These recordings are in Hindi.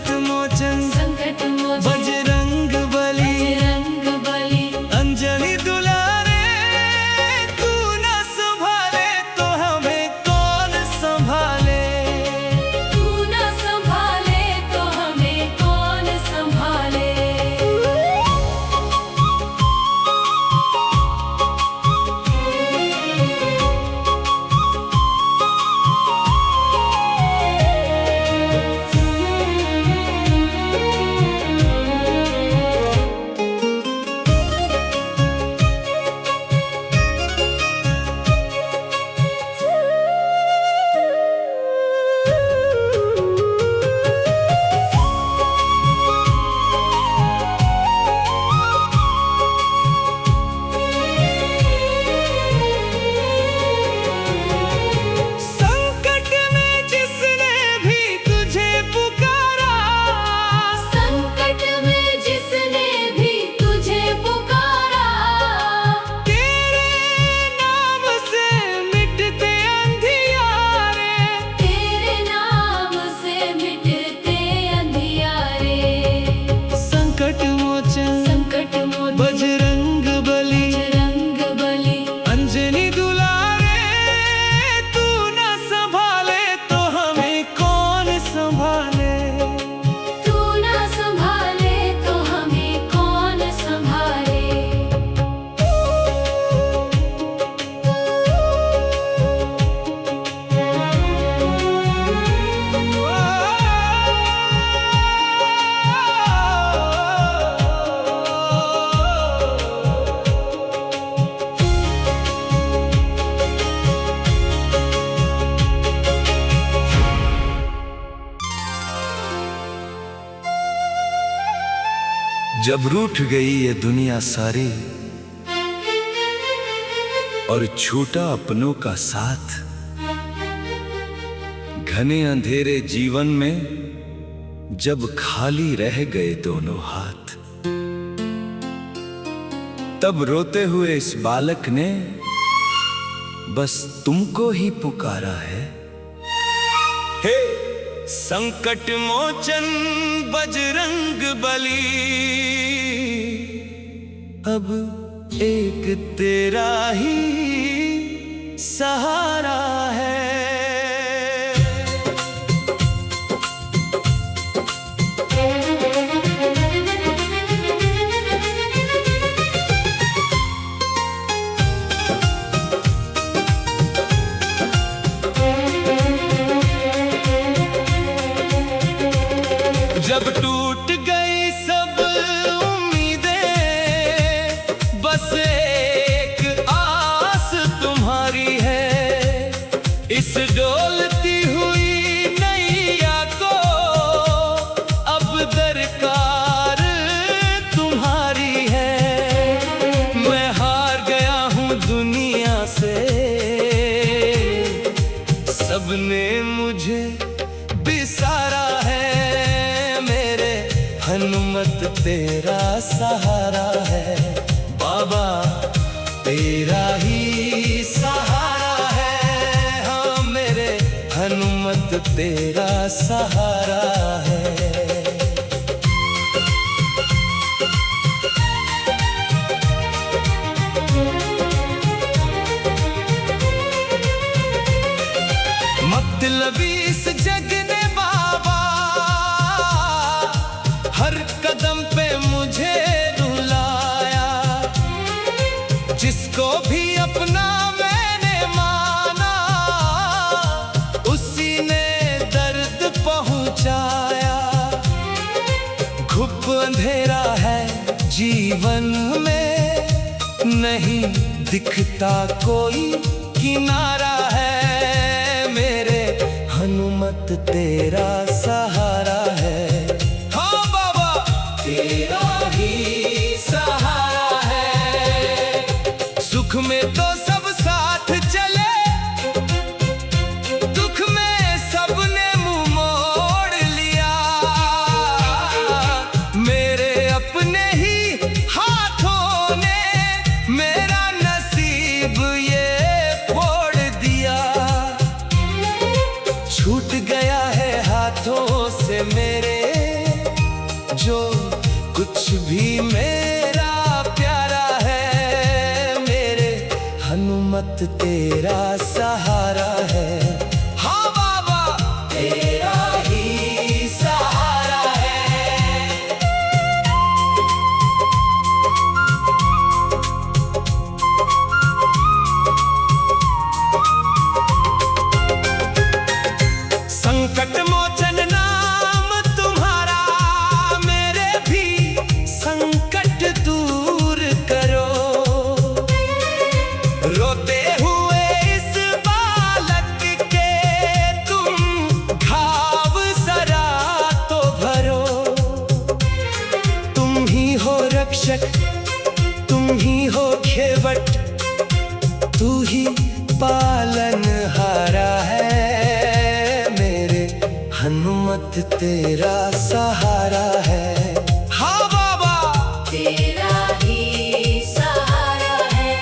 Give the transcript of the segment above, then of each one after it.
संकट मोचन बजरंग बली, अंजनी दुलारे तू न संभाले तो हमें कौन संभाले। तू न संभाले तो हमें कौन संभाले। बजरंग बली, अंजनी दुलारे तू न संभाले तो हमें कौन संभाले। तू न संभाले तो हमें कौन संभाले। जब रूठ गई ये दुनिया सारी और छूटा अपनों का साथ, घने अंधेरे जीवन में जब खाली रह गए दोनों हाथ, तब रोते हुए इस बालक ने बस तुमको ही पुकारा है। हे संकट मोचन बजरंग बली, अब एक तेरा ही सहारा है। जब टूट गई सब उम्मीदें, बस एक आस तुम्हारी है। इस डोलती हुई नैया को अब दरकार तुम्हारी है। मैं हार गया हूँ दुनिया से, सबने मुझे बिसारा है। हनुमत तेरा सहारा है, बाबा तेरा ही सहारा है। हाँ मेरे हनुमत तेरा सहारा है। मतलबी इस जग ने बाबा हर कदम पे मुझे रुलाया। जिसको भी अपना मैंने माना, उसी ने दर्द पहुंचाया। घुप अंधेरा है जीवन में, नहीं दिखता कोई किनारा है। मेरे हनुमत तेरा सहारा है। तेरा ही सहारा है। सुख में तो सब साथ चले, दुख में सबने मुंह मोड़ लिया। मेरे अपने ही हाथों ने मेरा नसीब ये फोड़ दिया। छूट गया है हाथों से कुछ भी मेरा प्यारा है, मेरे हनुमत तेरा सहारा है। हाँ बाबा तेरा ही सहारा है। संकट मोचन नाम तुम्हारा, मेरे भी संकट दूर करो। रोते हुए इस बालक के तुम घाव जरा तो भरो। तुम ही हो रक्षक, तुम ही हो घेवट, तू ही पालनहारा है। हनुमत तेरा सहारा है। हाँ बाबा तेरा ही सहारा है।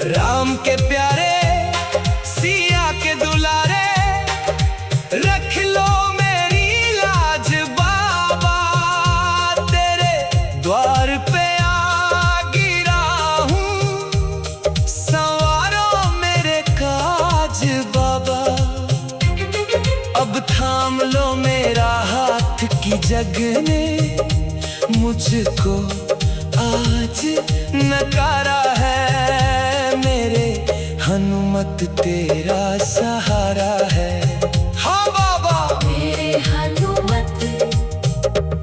राम के प्यारे सिया के दुलारे, रख लो मेरी लाज बाबा। तेरे द्वार पे आ गिरा हूँ, संवारो मेरे काज बाबा। अब थाम लो मेरा हाथ कि जग ने मुझको आज नकारा है। मेरे हनुमत तेरा सहारा है। हाँ बाबा मेरे हनुमत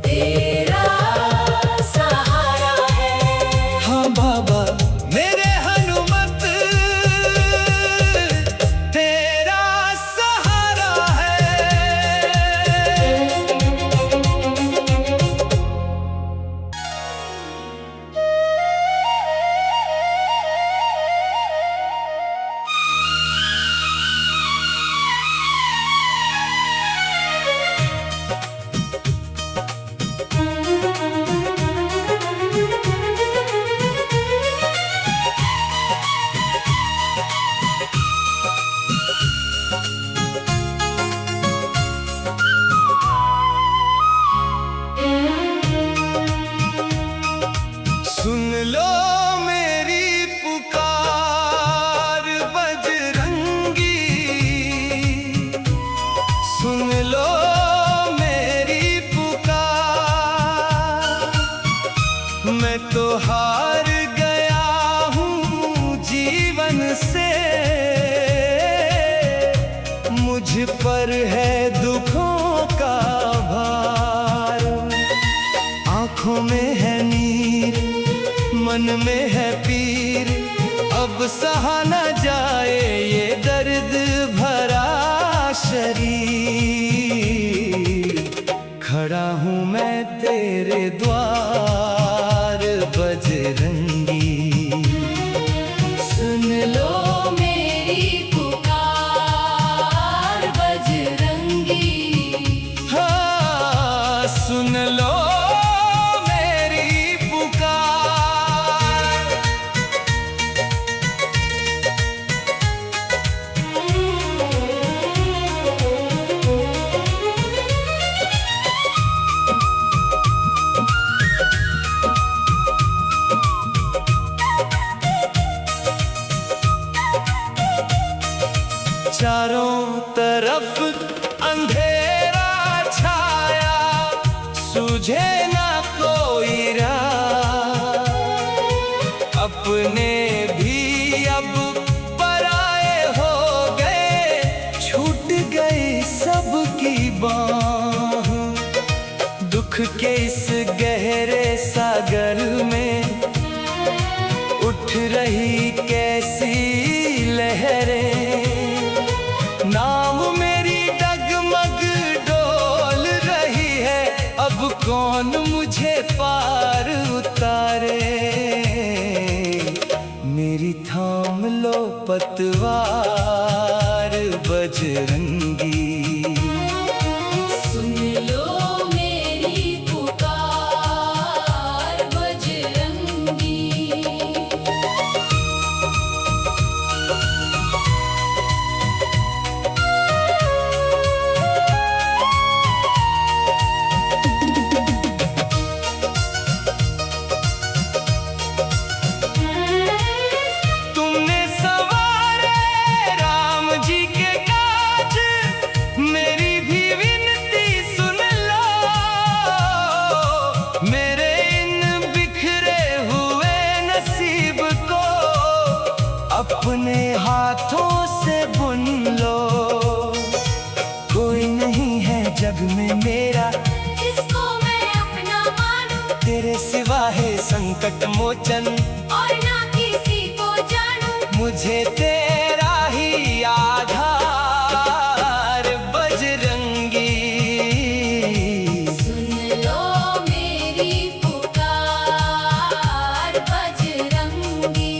तेरा सहारा है। हाँ बाबा मेरे हनुमत तेरा सहारा है। सुन लो मेरी पुकार बजरंगी, सुन लो मेरी पुकार। मैं तो हार गया हूँ जीवन से, मुझ पर है दुखों का भार। आँखों में है नीर, मन में है पीर, अब सहा न जाए ये दर्द भरा शरीर। खड़ा हूँ मैं तेरे द्वार बजरंगी, सुन लो मेरी पुकार बजरंगी। हाँ सुन लो मेरी पुकार। चारों तरफ अंधेरा छाया, सूझे ना कोई राह। अपने भी अब पराए हो गए, छूट गई सबकी बाह। दुख के इस गहरे सागर में उठ रही कैसी लहरें। नाव मेरी डगमग डोल रही है, अब कौन मुझे पार उतारे। मेरी थाम लो पतवार बजरंगी, सुन लो मेरी पुकार बजरंगी। हे संकट मोचन, और ना किसी को जानूं, मुझे तेरा ही आधार बजरंगी। सुन लो मेरी पुकार बजरंगी।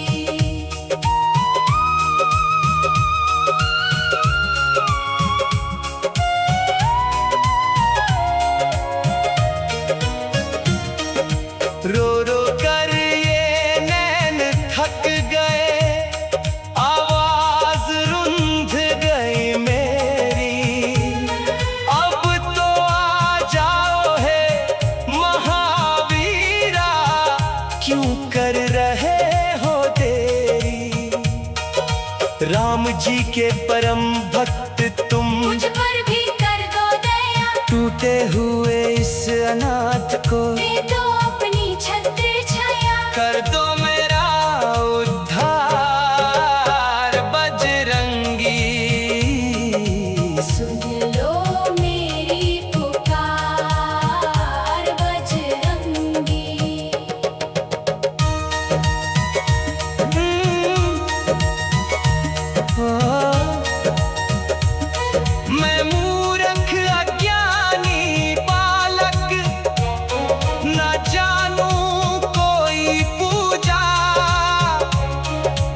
रो रो कर ये नैन थक गए, आवाज रुंध गई मेरी। अब तो आ जाओ हे महावीरा, क्यों कर रहे हो देरी। राम जी के परम भक्त तुम, मुझ पर भी कर दो दया, टूटे हुए इस अनाथ को दे दो अपनी छत्र छाया। कर दो मेरा उद्धार बजरंगी। सुन लो मेरी पुकार बजरंगी। मैं मूर्ख अज्ञानी बालक, न जानूं कोई पूजा।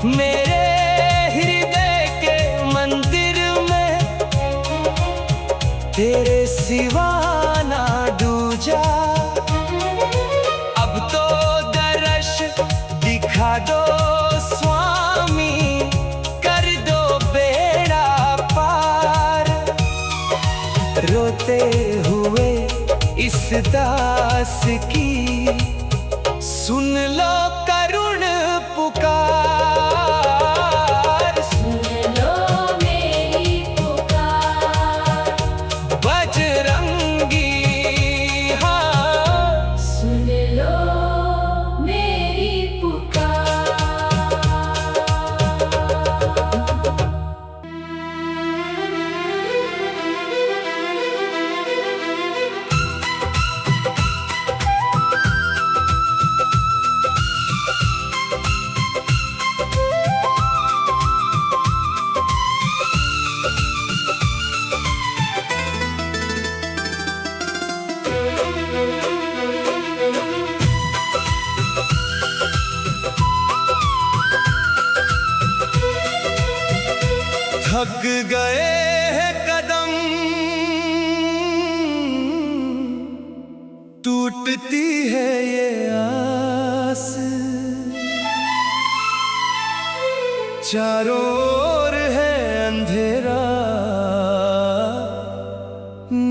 मेरे हृदय के मंदिर में तेरे सिवा ना दूजा। अब तो दर्श दिखा दो स्वामी, कर दो बेड़ा पार। रोते हुए इस दास की सुन लो करुण पुकार। सुन लो मेरी पुकार बजरंगी, हाँ सुन लो मेरी पुकार। थक गए हैं कदम, टूटती है ये आस। चारों ओर है अंधेरा,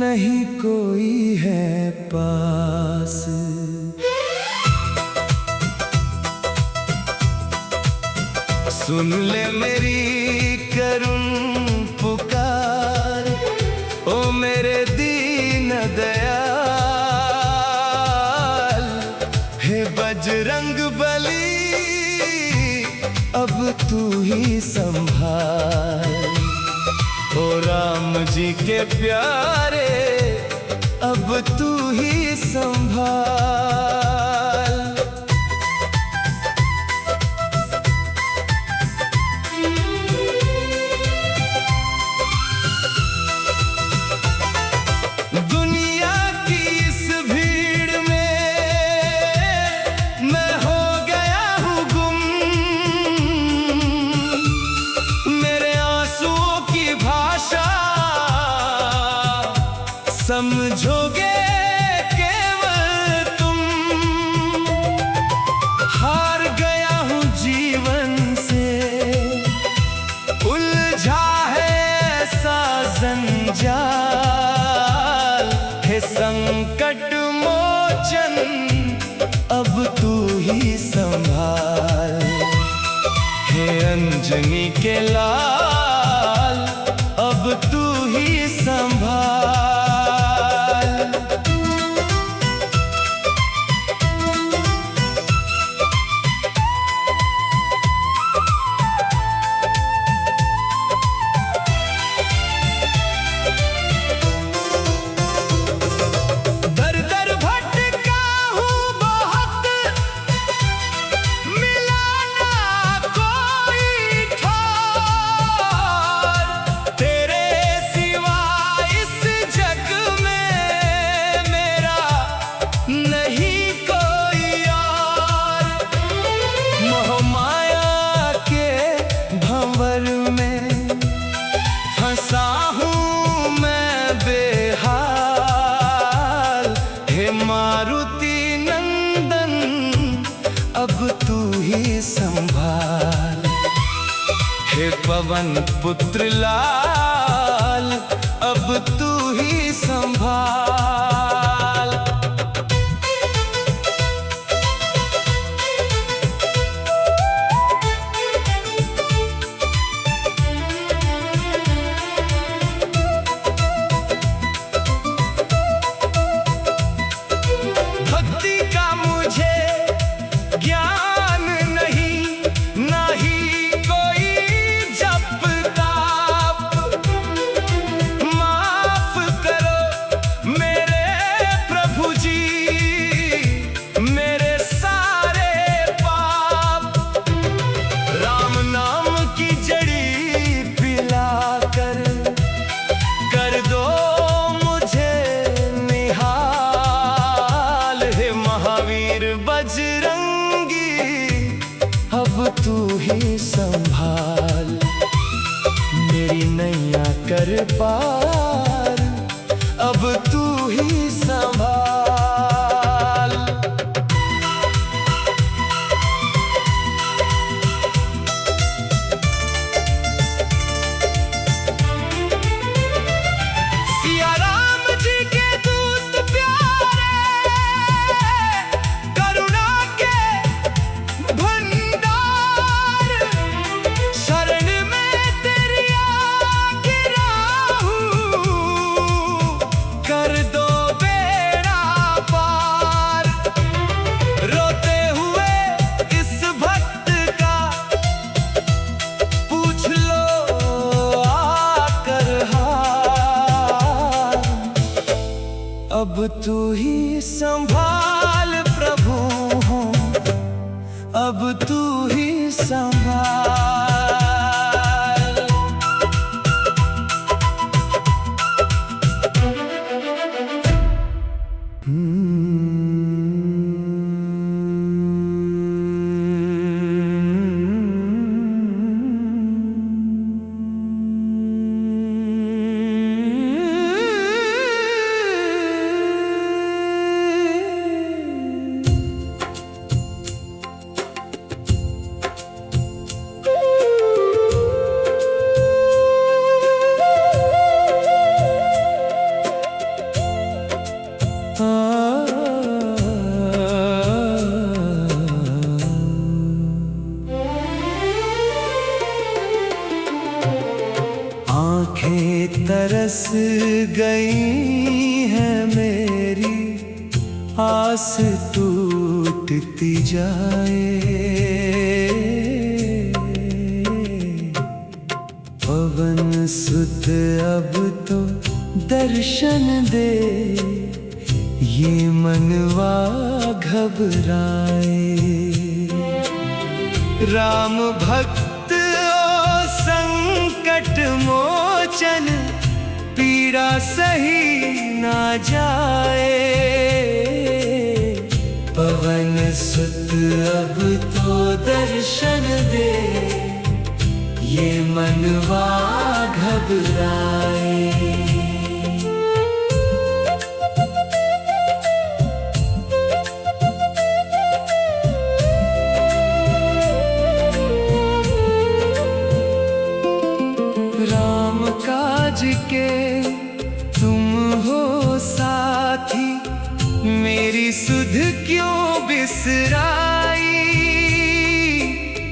नहीं कोई है पास। सुन ले मेरी करुण पुकार, ओ मेरे दीन दयाल। हे बजरंग बली, अब तू ही संभाल। ओ राम जी के प्यारे, अब तू ही संभाल। दुनिया की इस भीड़ में मैं हो गया हूँ गुम। मेरे आंसुओं की भाषा समझोगे केवल तुम। हार गया हूँ जीवन से, उलझा है ऐसा जंजाल। हे संकट मोचन, अब तू ही संभाल। हे अंजनी के लाल, अब तू ही संभाल। दर दर भटका हूँ बहुत, पवन पुत्र लाल, अब तू ही संभाल। भक्ति का मुझे ज्ञान नहीं, ना ही कोई जप ताप। माफ करो मेरे प्रभु जी, मेरे सारे पाप। राम नाम की जड़ी पिलाकर कर दो मुझे निहाल। हे महावीर बजरंगी, अब तू ही संभाल। मेरी नैया कर पार, अब तू ही संभाल। सिया राम जी के दूत प्यारे, करुणा के भंडार। शरण में तेरी आ गिरा हूँ, कर दो बेड़ा पार। रोते हुए इस भक्त का पूछ लो आकर हाल। अब तू ही संभाल प्रभु हो, अब तू ही संभाल। आंखें तरस गई हैं मेरी, आस टूटती जाए। पवन सुत अब तो दर्शन दे, ये मनवा घबराए। राम भक्त ओ संकट मोचन, पीड़ा सही ना जाए। पवन सुत अब तो दर्शन दे, ये मनवा घबराए। राम काज के तुम हो साथी, मेरी सुध क्यों बिसराई।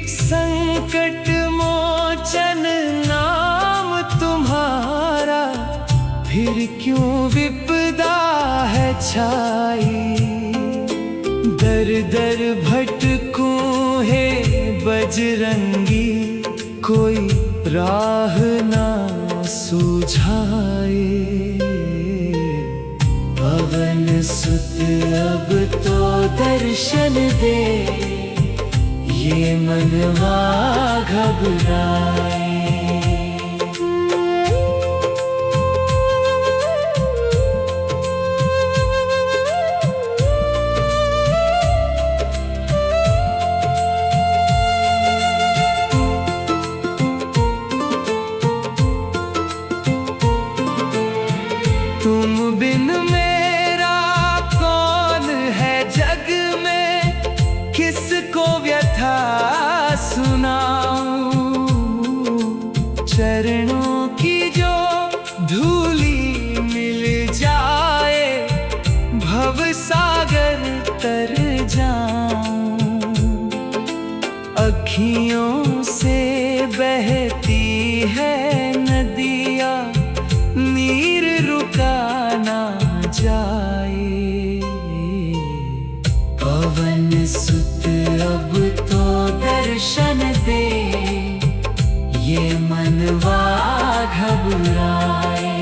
संकट मोचन नाम तुम्हारा, फिर क्यों विपदा है छाई। दर दर भटकूं है बजरंगी, कोई राह ना सुझाए। पवन सुत अब तो दर्शन दे, ये मनवा घबराए। तुम बिन मेरा कौन है जग में, किसको व्यथा सुनाऊं। घबराए।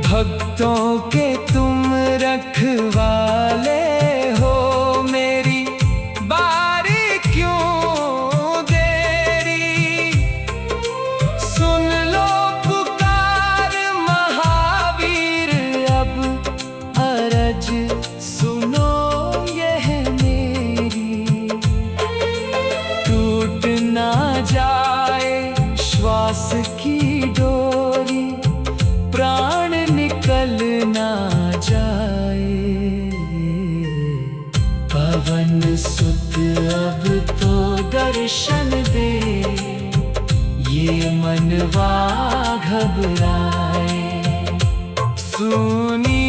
भक्तों के तुम रखवाले हो, मेरी बारी क्यों देरी। सुन लो पुकार महावीर, अब अरज सुनो यह मेरी। टूट ना जाए श्वास की डोरी, प्राण निकल ना जाए। पवन सुत अब तो दर्शन दे, ये मनवा घबराए। सुनी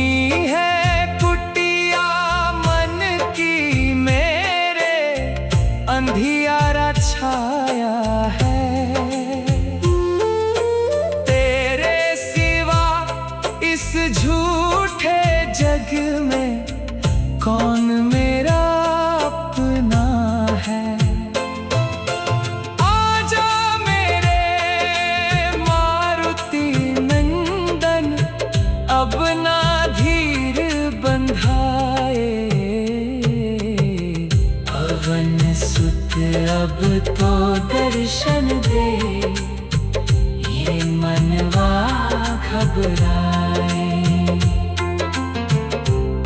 है कुटिया मन की मेरे, अंधियारा छाया है। इस झूठे जग में कौन मेरा अपना है। आजा मेरे मारुति नंदन, अब ना धीर बंधाए। पवन सुत अब तो दर्शन दे, ये मनवा घबराए।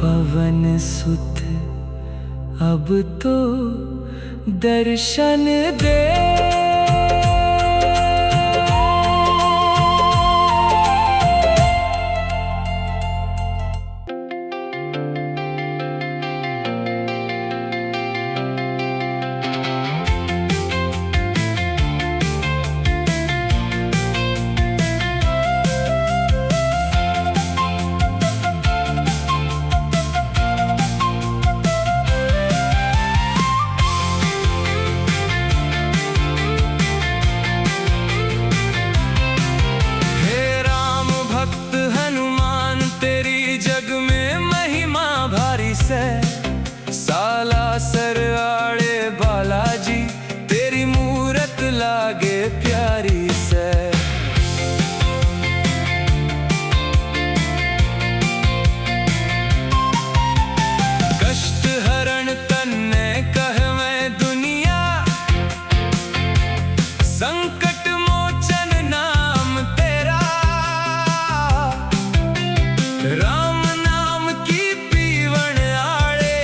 पवन सुत अब तो दर्शन दे। सालासर आड़े बालाजी, तेरी मूरत लागे प्यारी से। कष्ट हरण तन्ने कहवे दुनिया, संकट मोचन नाम तेरा। राम नाम की पीवण आड़े,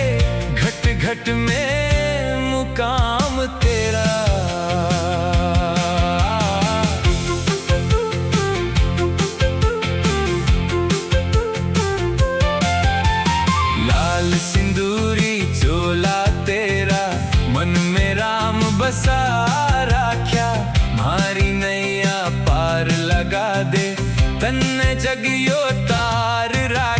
घट घट में मुकाम तेरा। लाल सिंदूरी चोला तेरा, मन में राम बसा राख्या। मारी नैया पार लगा दे, तन्ने जगियो तार राख्या।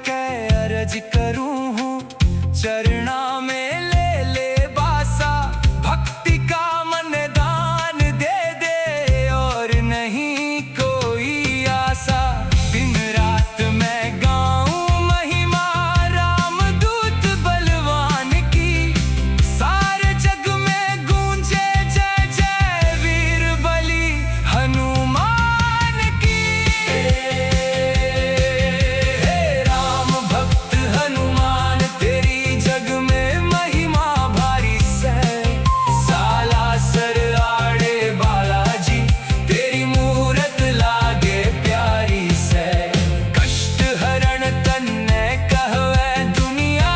के अर्ज करूं हूँ, चरणा में ले ले बासा, भक्ति का मन दान दे दे और नहीं कोई आशा। दिन रात मैं गाऊं महिमा रामदूत बलवान की, सारे जग में गूंजे जय जय वीर बली हनुमान की। हे राम भक्त हनुमान तेरी जग में महिमा भारी से, सालासर आड़े बालाजी तेरी मूरत लागे प्यारी से। कष्ट हरण तन्ने कहवे दुनिया,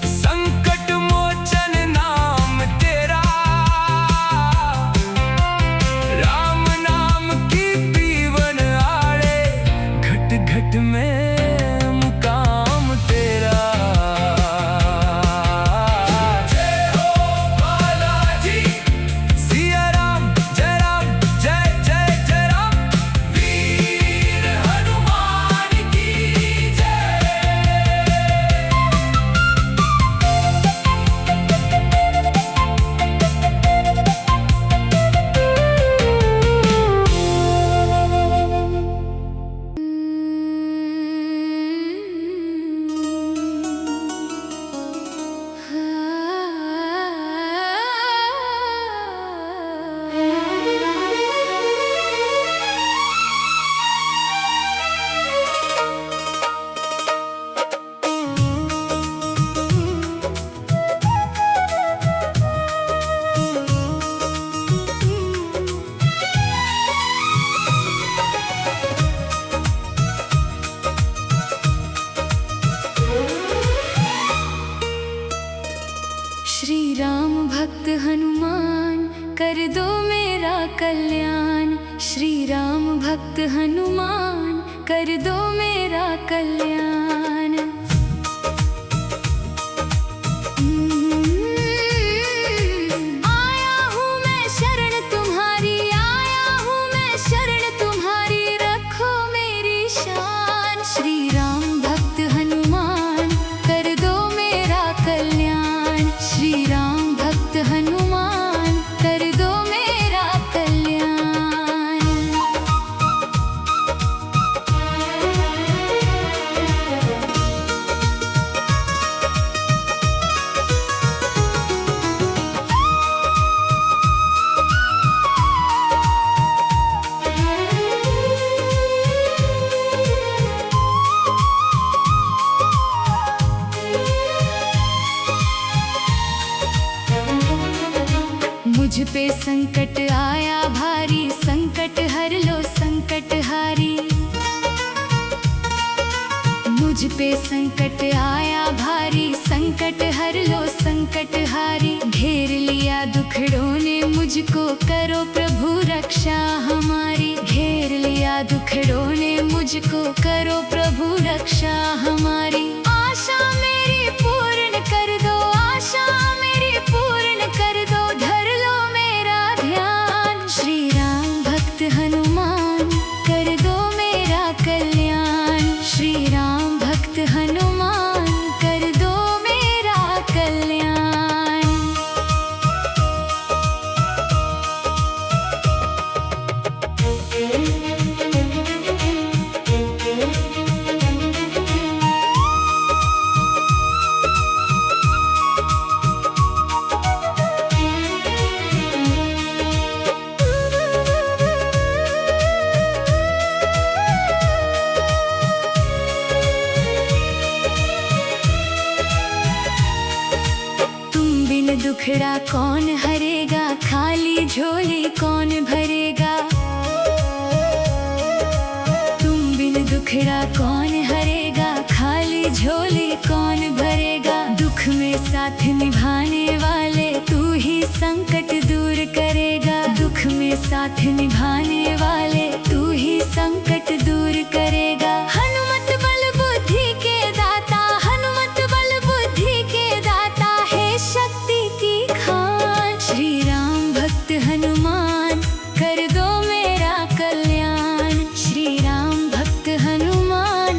संकट मोचन नाम तेरा। राम नाम की पीवन आड़े, घट घट में मुकाम तेरा। जय हो बालाजी, सिया राम जय जय जय राम, वीर हनुमान की जय। श्री राम भक्त हनुमान कर दो मेरा कल्याण। श्री राम भक्त हनुमान कर दो मेरा कल्याण। आया हूँ मैं शरण तुम्हारी, आया हूँ मैं शरण तुम्हारी, रखो मेरी शान। श्री राम भक्त हनुमान कर दो मेरा कल्याण। श्री राम भक्त हनुमान कर दो मेरा कल्याण। मुझ पे संकट आया भारी, संकट हर लो संकट हारी। मुझ पे संकट आया भारी, संकट हर लो संकट हारी। घेर लिया दुखड़ों ने मुझको, करो प्रभु रक्षा हमारी। घेर लिया दुखड़ों ने मुझको, करो प्रभु रक्षा हमारी। आशा मेरी पूर्ण कर दो, आशा मेरी पूर्ण कर दो, धर लो मेरा ध्यान। श्री राम भक्त हनुमान कर दो मेरा कल्याण। श्री राम भक्त हनुमान कर दो मेरा कल्याण। दुखड़ा कौन हरेगा, खाली झोली कौन भरेगा। तुम बिन दुखड़ा कौन हरेगा, खाली झोली कौन भरेगा। दुख में साथ निभाने वाले तू ही संकट दूर करेगा। दुख में साथ निभाने वाले तू ही संकट दूर करेगा। हनुमत बल बुद्धि के दाता, हनुमत बल बुद्धि के दाता, है शक्ति की खान। श्री राम भक्त हनुमान कर दो मेरा कल्याण। श्री राम भक्त हनुमान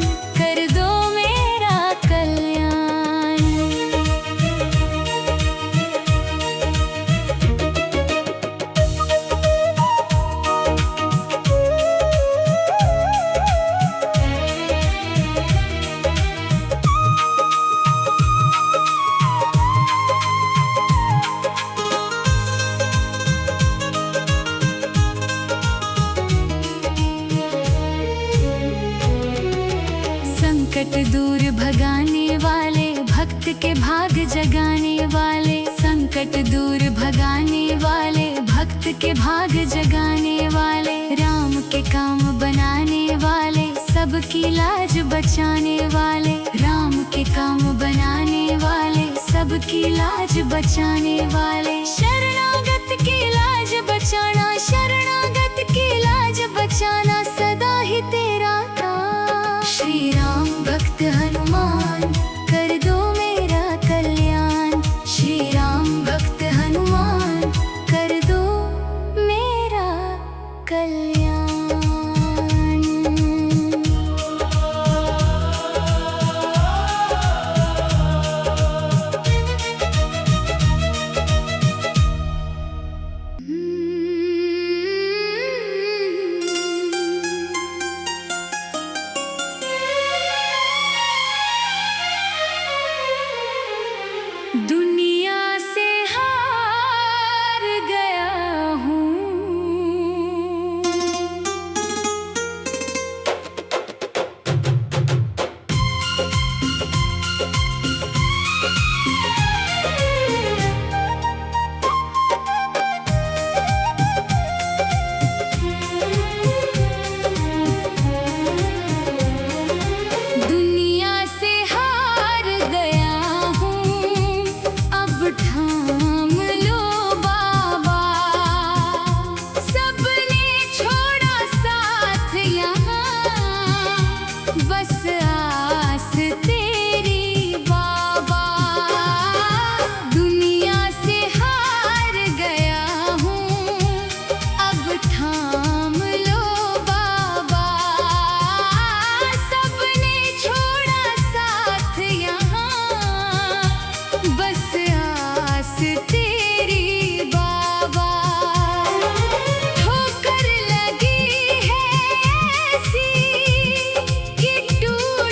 संकट दूर भगाने वाले, भक्त के भाग जगाने वाले। संकट दूर भगाने वाले, भक्त के भाग जगाने वाले। राम के काम बनाने वाले, सबकी लाज बचाने वाले। राम के काम बनाने वाले, सबकी लाज बचाने वाले। शरणागत की लाज बचाना, शरणागत की लाज बचाना सदा ही तेरा काम। श्री राम भक्त हनुमान कर दो मेरा कल्याण। श्री राम भक्त हनुमान कर दो मेरा कल्याण। दुनिया से हार गया हूँ, दुनिया से हार गया हूँ, अब थाम लो बाबा। सबने छोड़ा साथ यहाँ, बस आस तेरी बाबा। दुनिया से हार गया हूँ, अब थाम लो बाबा। सबने छोड़ा साथ यहाँ, बस आस तेरी बाबा। ठोकर लगी है ऐसी कि टूट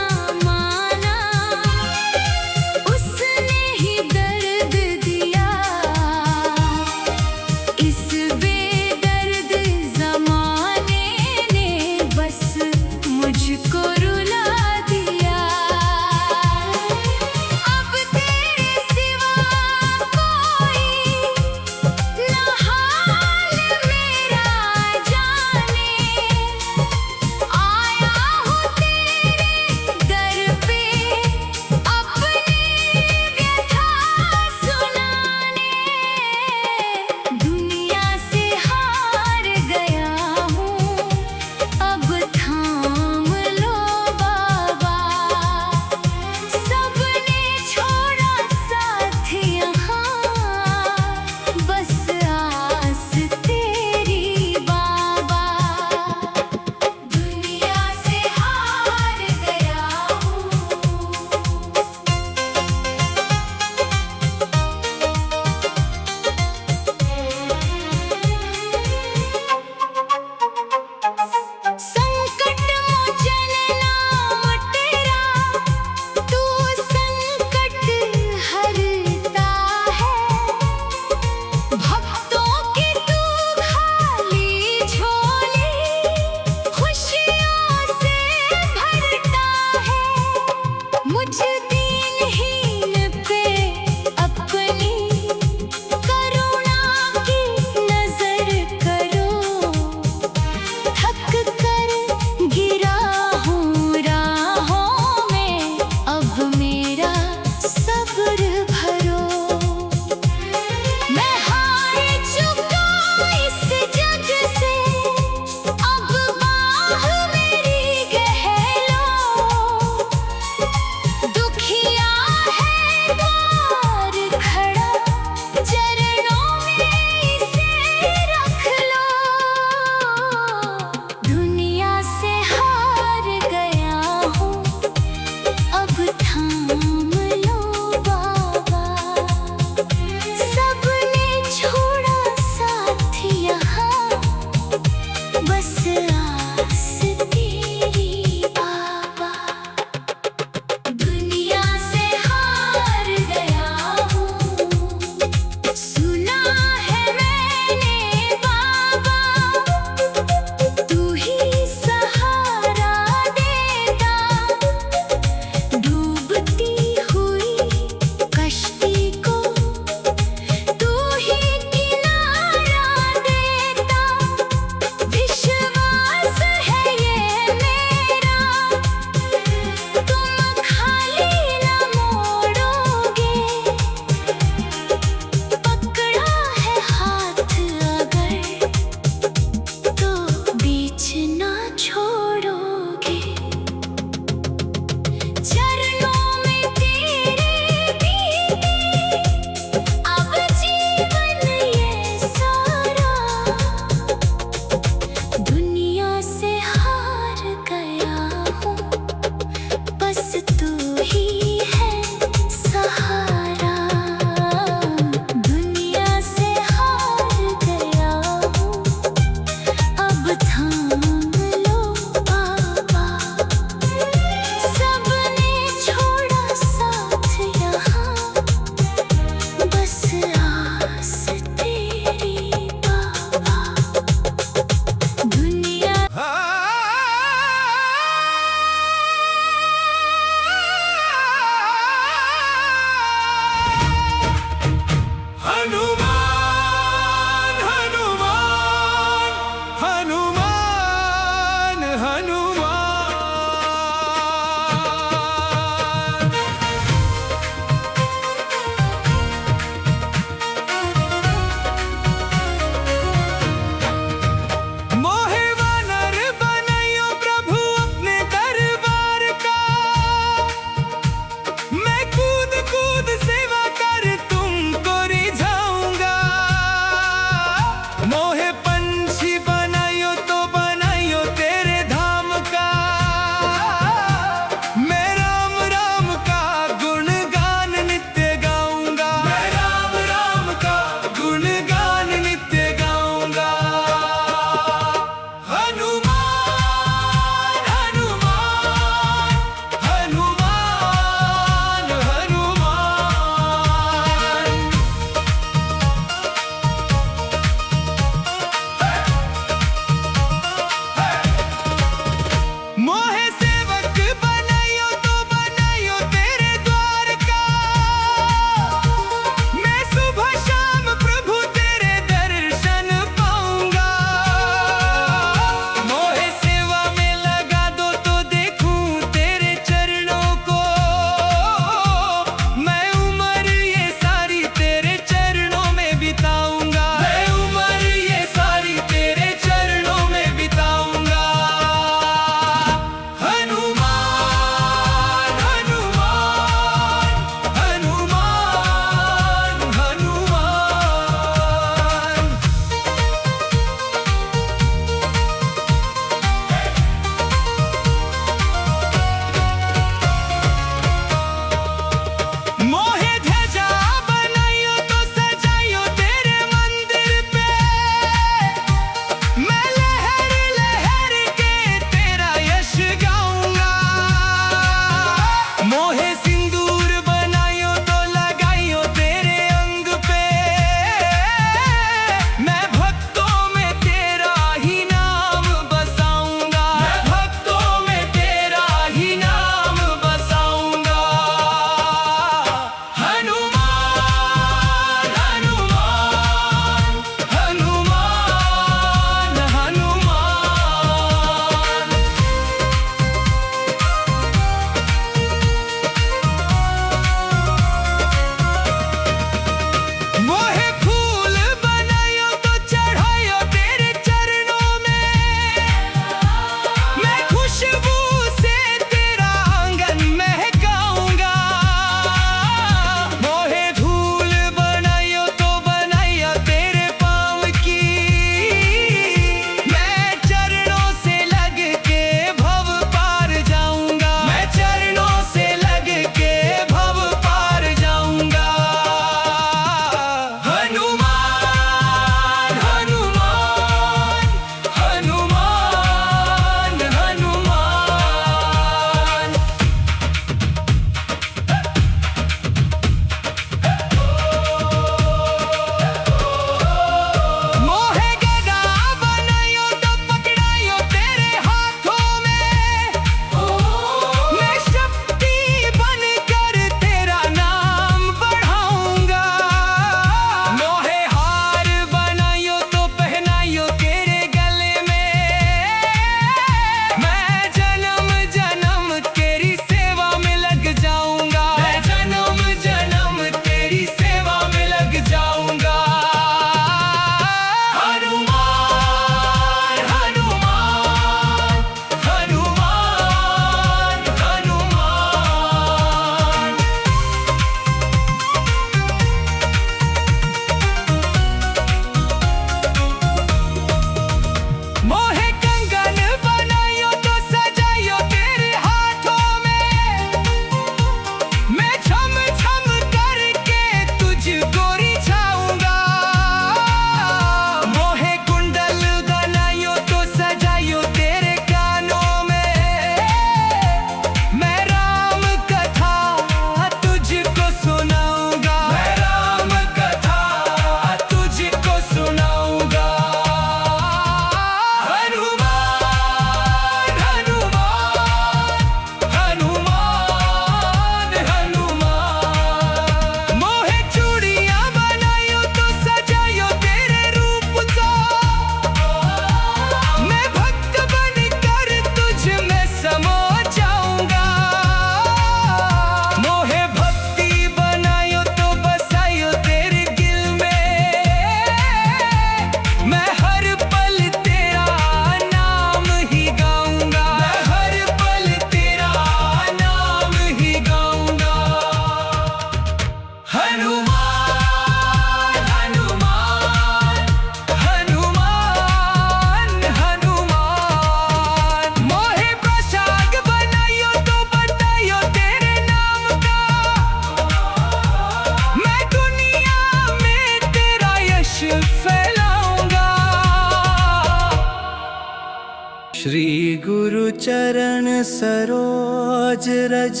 सरोज रज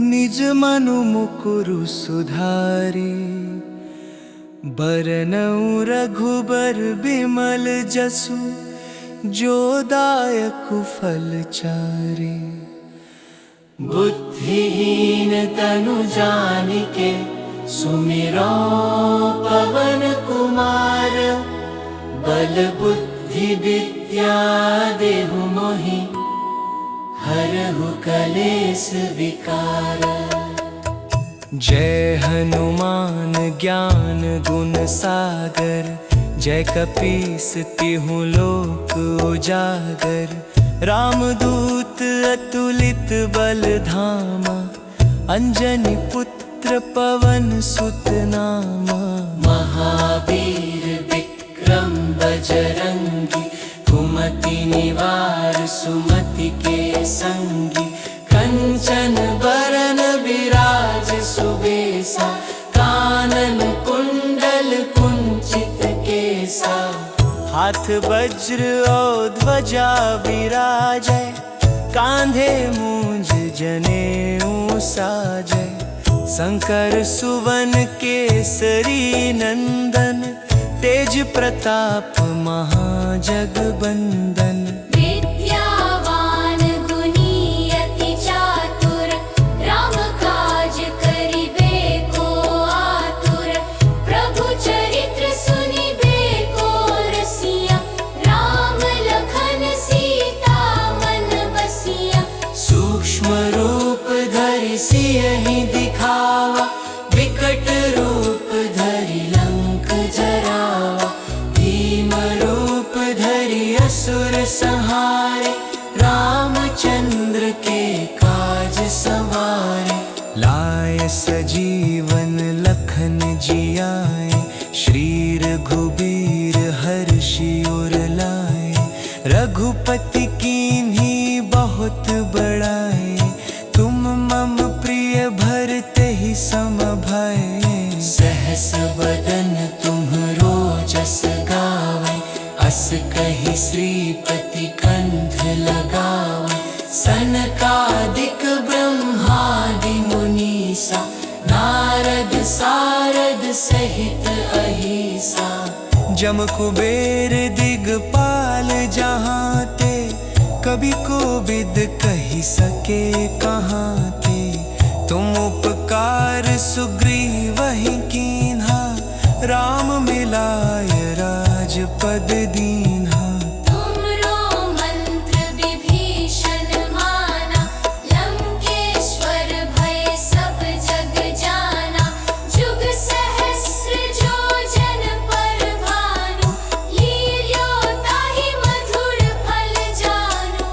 निज मनु मुकुरु सुधारी। बरनउँ रघुबर बिमल जसु जो दायकु फल चारि। बुद्धिहीन तनु जानिके सुमिरो पवन कुमार। बल बुद्धि विद्या देहु मोहि हरहु कलेस विकार। जय हनुमान ज्ञान गुण सागर। जय कपीस तिहुँ लोक उजागर। रामदूत अतुलित बल धामा। अंजनी पुत्र पवन सुत नामा। महावीर विक्रम बजरंगी। कुमति निवार सुमति के संगी। कंचन बरन विराज सुबेसा। कानन कुंडल कुंचित केसा। हाथ वज्र और ध्वजा विराजै। कांधे मूंज जनेऊ साजै। शंकर सुवन केसरी नंदन। तेज प्रताप महाजगबंदन। सियहि दिखावा। विकट रूप धरि लंक जरावा। भीम रूप धरि असुर संहारे। रामचंद्र के काज सवारे। लाए सजीवन लखन जियाए। श्री रघुबीर हर्षि उर लाए। रघुपति कीन्ही बहुत बड़ाए। तुम मम प्रिय भरते ही सम भय। सहस बदन तुम्हरो जस गावै। अस कहि श्रीपति कंठ लगावै। सनकादिक ब्रह्मादि मुनीसा। नारद सारद सहित अहिसा। जम कुबेर दिगपाल जहाँ ते। कभी कोविद कही सके कहाँ ते। तुम उपकार सुग्रीवहि कीन्हा। राम मिलाय राजपद दीन्हा। तुमरो मंत्र विभीषण माना। लंकेश्वर भय सब जग जाना। जुग सहस्र जो जन पर भानु। लील्यो ताहि मधुर फल जानु।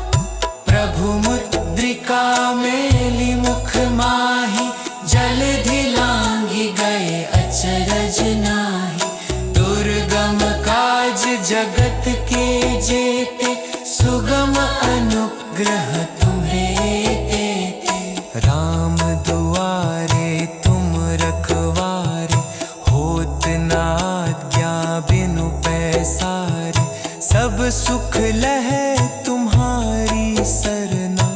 प्रभु मुद्रिका मेलि मुख माहि। जलधि लांघि गए अचरज नाहि। दुर्गम काज जगत के जेते। सुगम अनुग्रह तुम्हें देते। राम दुआरे तुम रखवारे। होत न आज्ञा बिनु पैसारे। सब सुख लहै तुम्हारी सरना।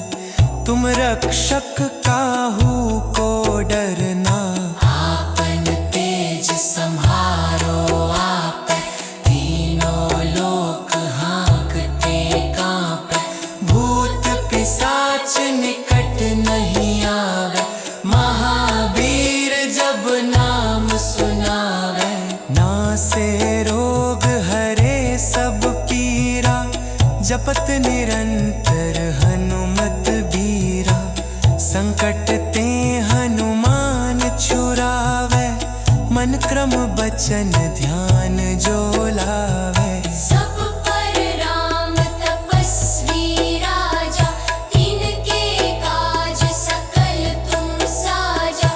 तुम रक्षक काहू को डरना। आपन तेज सम्हारो आपै। तीनों लोक हाँकते काँपै। भूत पिशाच निकट नहीं आवे। महावीर जब नाम सुनावे। नासे रोग हरे सब पीरा। जपत निरंतर हनुमत बीरा। संकट ते हनुमान छुड़ावे। मन क्रम बचन ध्यान जो लावे। सब पर राम तपस्वी राजा। तिनके काज सकल तुम साजा।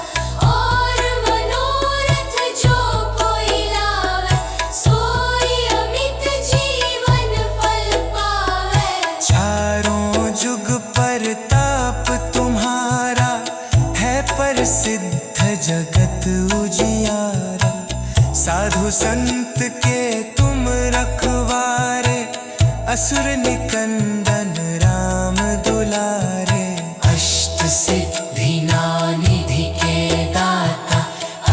और मनोरथ जो कोई लावे। सोई अमित जीवन फल पावे। चारों जुग परताप तुम्हारा। है प्रसिद्ध जगत उजियारा। साधु संत के तुम रखवारे। असुर निकंदन राम दुलारे। सिद्धि निधि के दाता,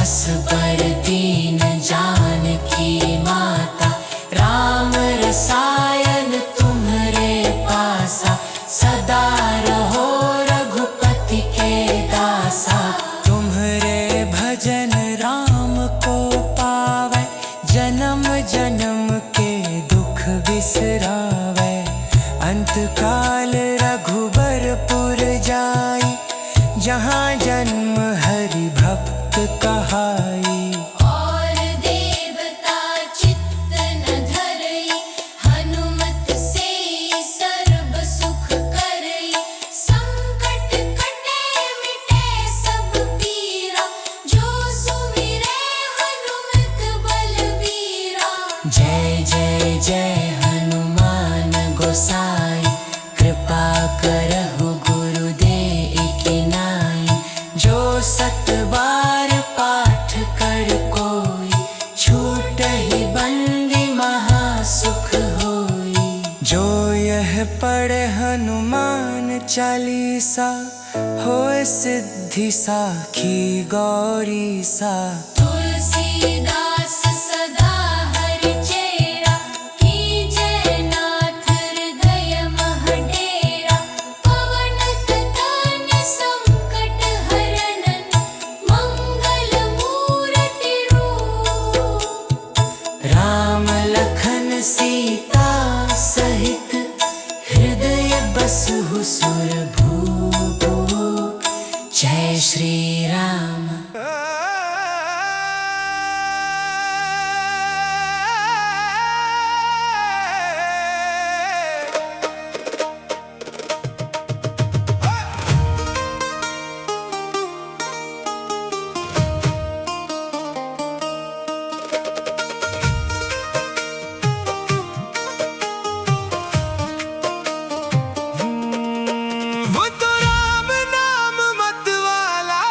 असबर दीन जानकी माता। राम रसायन तुम्हरे पासा, सदा रहो रघुपति के दासा। तुम्हरे भजन राम को पावे, जन्म जन्म के दुख बिसरावे। अंत काल रघुबरपुर जाई, जहाँ जन्म हरि भक्त कहाई। और देवता चित्त न धरई, हनुमत से सर्व सुख करई। संकट कटे मिटे सब पीरा, जो सुमिरे हनुमत बलबीरा। जय जय जय हनुमान गोसाई, कृपा करहु गुरुदेव नाई। जो सत बार पाठ कर कोई, छूटहि बंदी महासुख होई। जो यह पढ़े हनुमान चालीसा, होए सिद्धि साखी गौरी सा। तुलसीदास सदा हरि चेरा, कीजय नाथ हृदय मह डेरा। पवन तनय संकट हरनन, मंगल मूरति रूप। राम लखन सीता सहित, हृदय बसहु सुरभूप। जय श्री राम। वो तो राम नाम मत वाला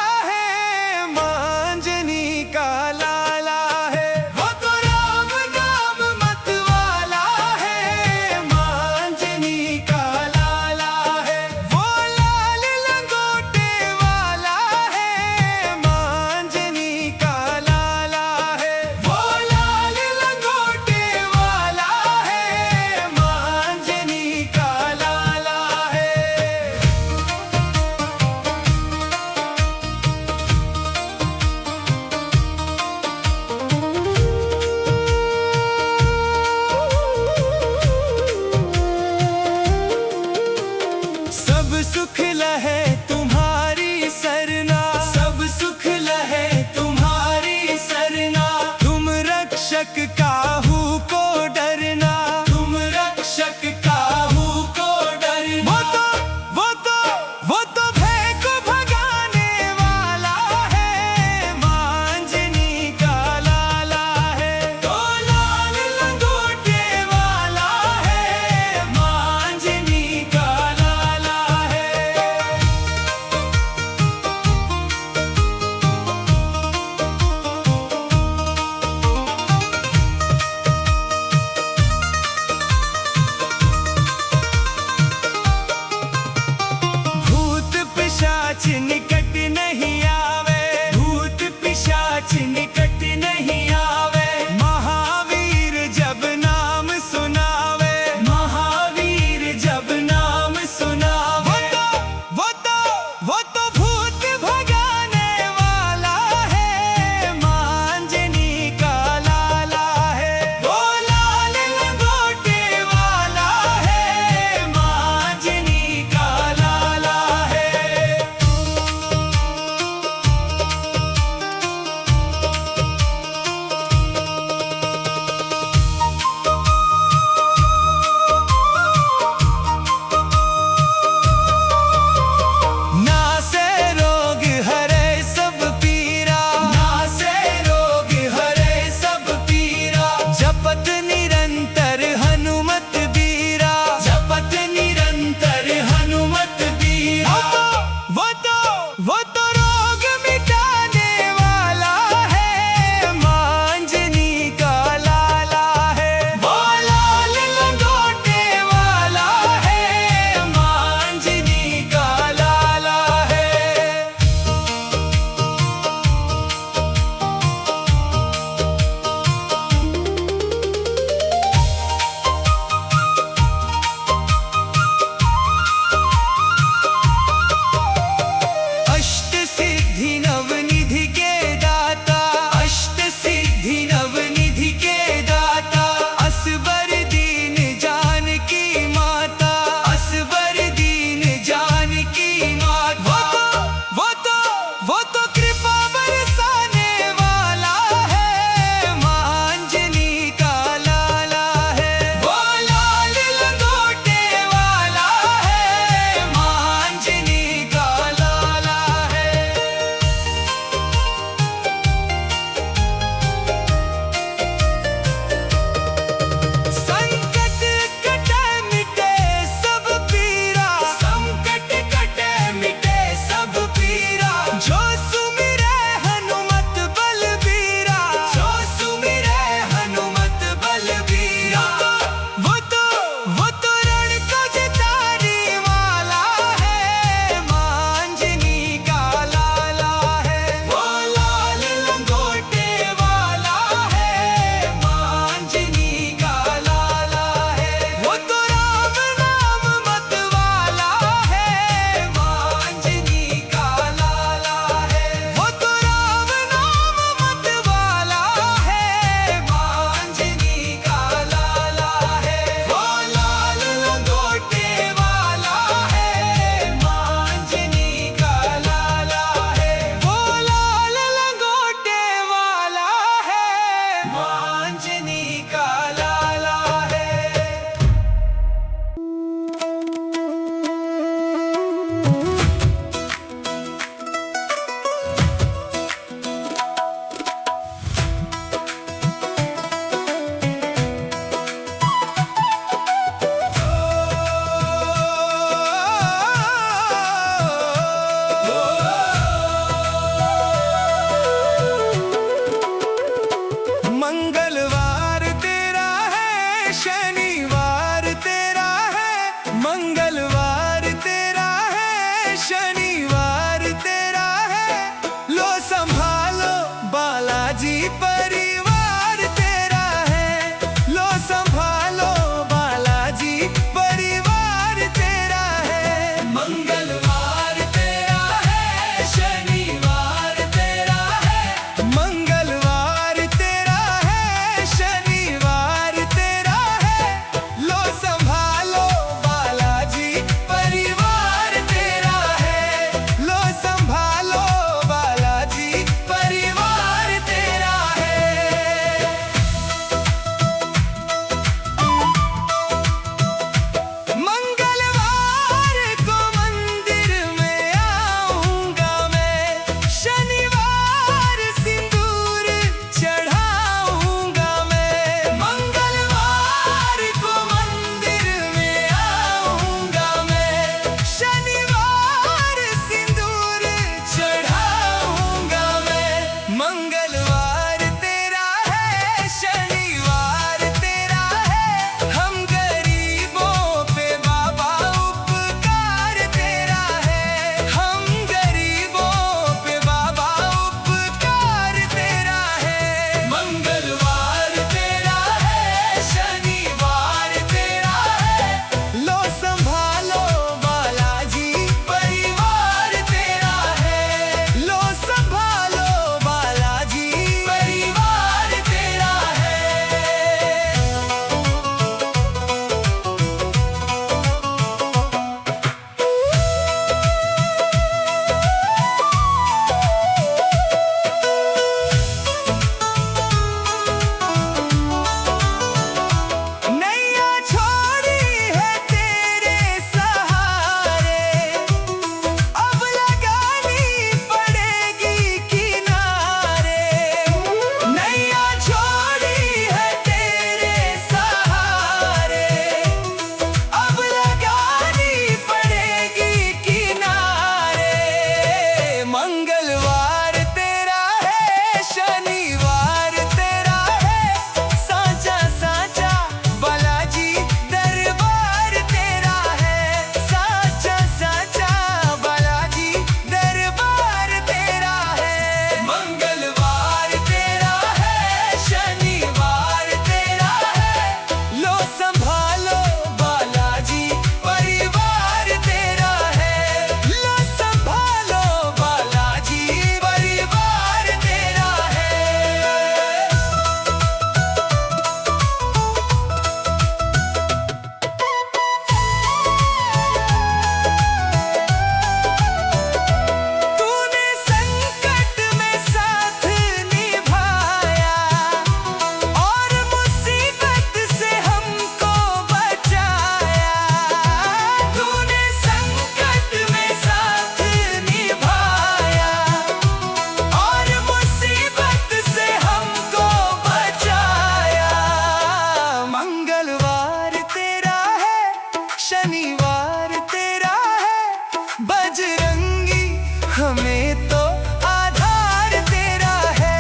हमें तो आधार तेरा है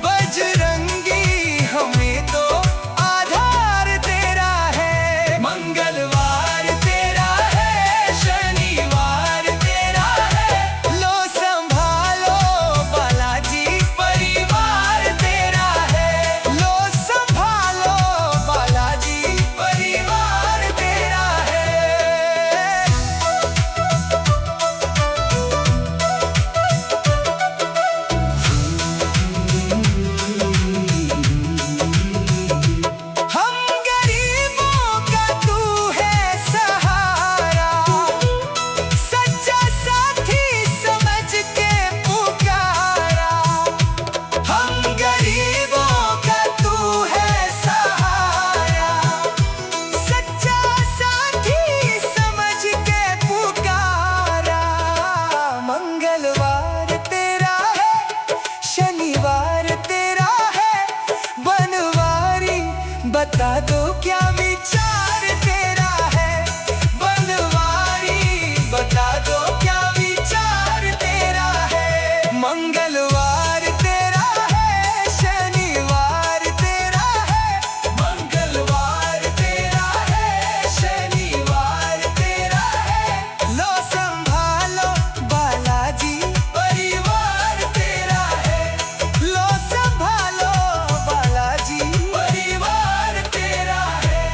बजरंगी, हमें तो आधार तेरा है। मंगलवार तेरा है, शनिवार तेरा है, लो संभालो बालाजी परिवार तेरा है, लो संभालो बालाजी परिवार तेरा है। हम गरीबों का तू है सहारा, सच्चा साथी समझ के पुकारा। हम गरीबों का तू है सहारा, सच्चा साथी समझ के पुकारा। मंगलवार तेरा है, शनिवार तेरा है, बनवारी बता दो क्या विचार तेरा है। बनवारी बता दो क्या विचार तेरा है। मंगलवार तेरा है, शनिवार तेरा है, मंगलवार तेरा है, शनिवार तेरा है, लो संभालो बालाजी परिवार तेरा है, लो संभालो बालाजी परिवार तेरा है।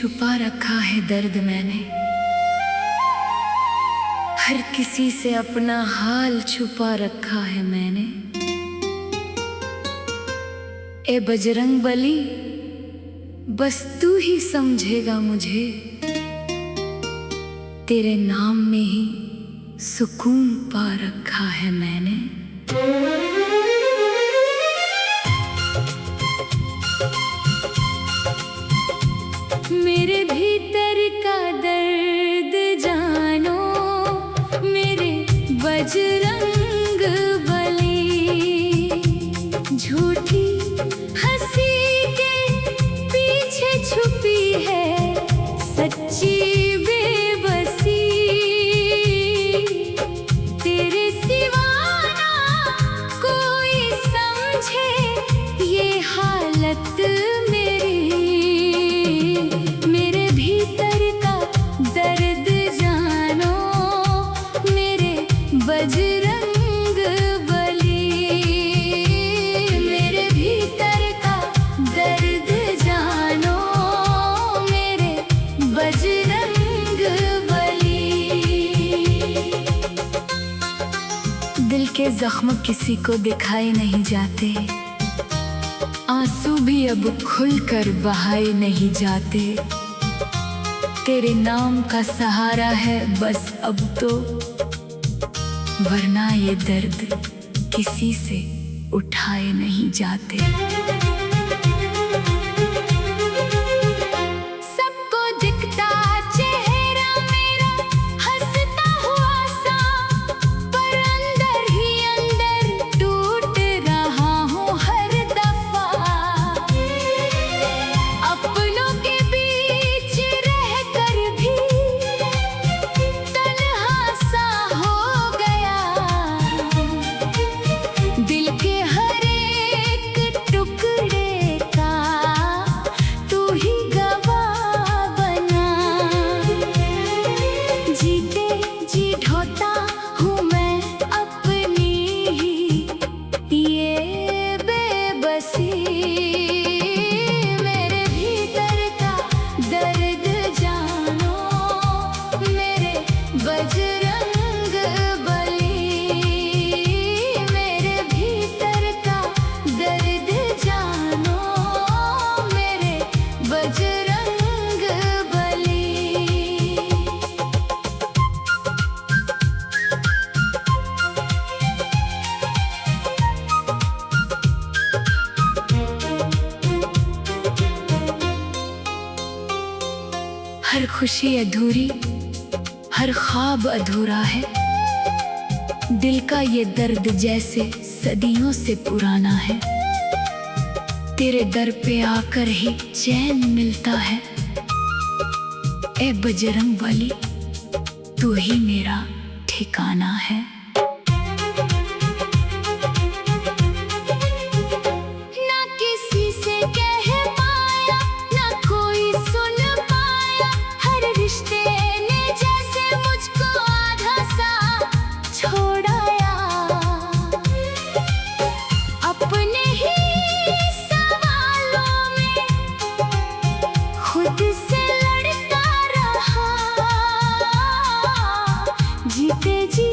छुपा रखा है दर्द मैंने, हर किसी से अपना हाल छुपा रखा है मैंने। ए बजरंग बली, बस तू ही समझेगा मुझे, तेरे नाम में ही सुकून पा रखा है मैंने। मेरे भीतर का दर्द जानो, मेरे बजरंग बली। झूठी हंसी के पीछे छुपी है सच्ची बेबसी। तेरे सिवा ना कोई समझे ये हालत मेरी। मेरे भीतर का दर्द जानो, मेरे बजरंग बली। मेरे भीतर का दर्द जानो, मेरे बजरंग बली। दिल के जख्म किसी को दिखाए नहीं जाते, आंसू भी अब खुलकर बहाए नहीं जाते। तेरे नाम का सहारा है बस अब तो, वरना ये दर्द किसी से उठाए नहीं जाते। सबको दिखता चेहरा मेरा हंसता हुआ सा, पर अंदर ही अंदर टूट रहा हूँ हर दफा। अपनों के बीच रहकर भी तन्हा सा हो गया। दिल के हर एक टुकड़े का तू ही गवाह बना। जीते जी ढोता हूँ मैं अपनी ही ये बेबसी। मेरे भीतर का दर्द जानो, मेरे बजरंग बली। मेरे भीतर का दर्द जानो, मेरे बजरंग बली। हर खुशी अधूरी, हर ख्वाब अधूरा है। दिल का ये दर्द जैसे सदियों से पुराना है। तेरे दर पे आकर ही चैन मिलता है। ए बजरंग बली, तू ही मेरा ठिकाना है। ना किसी से कह पाया, ना कोई सुन पाया। हर रिश्ते ने जैसे मुझको आधा सा छोड़ाया। अपने ही सवालों में खुद से लड़ता रहा। जीते जी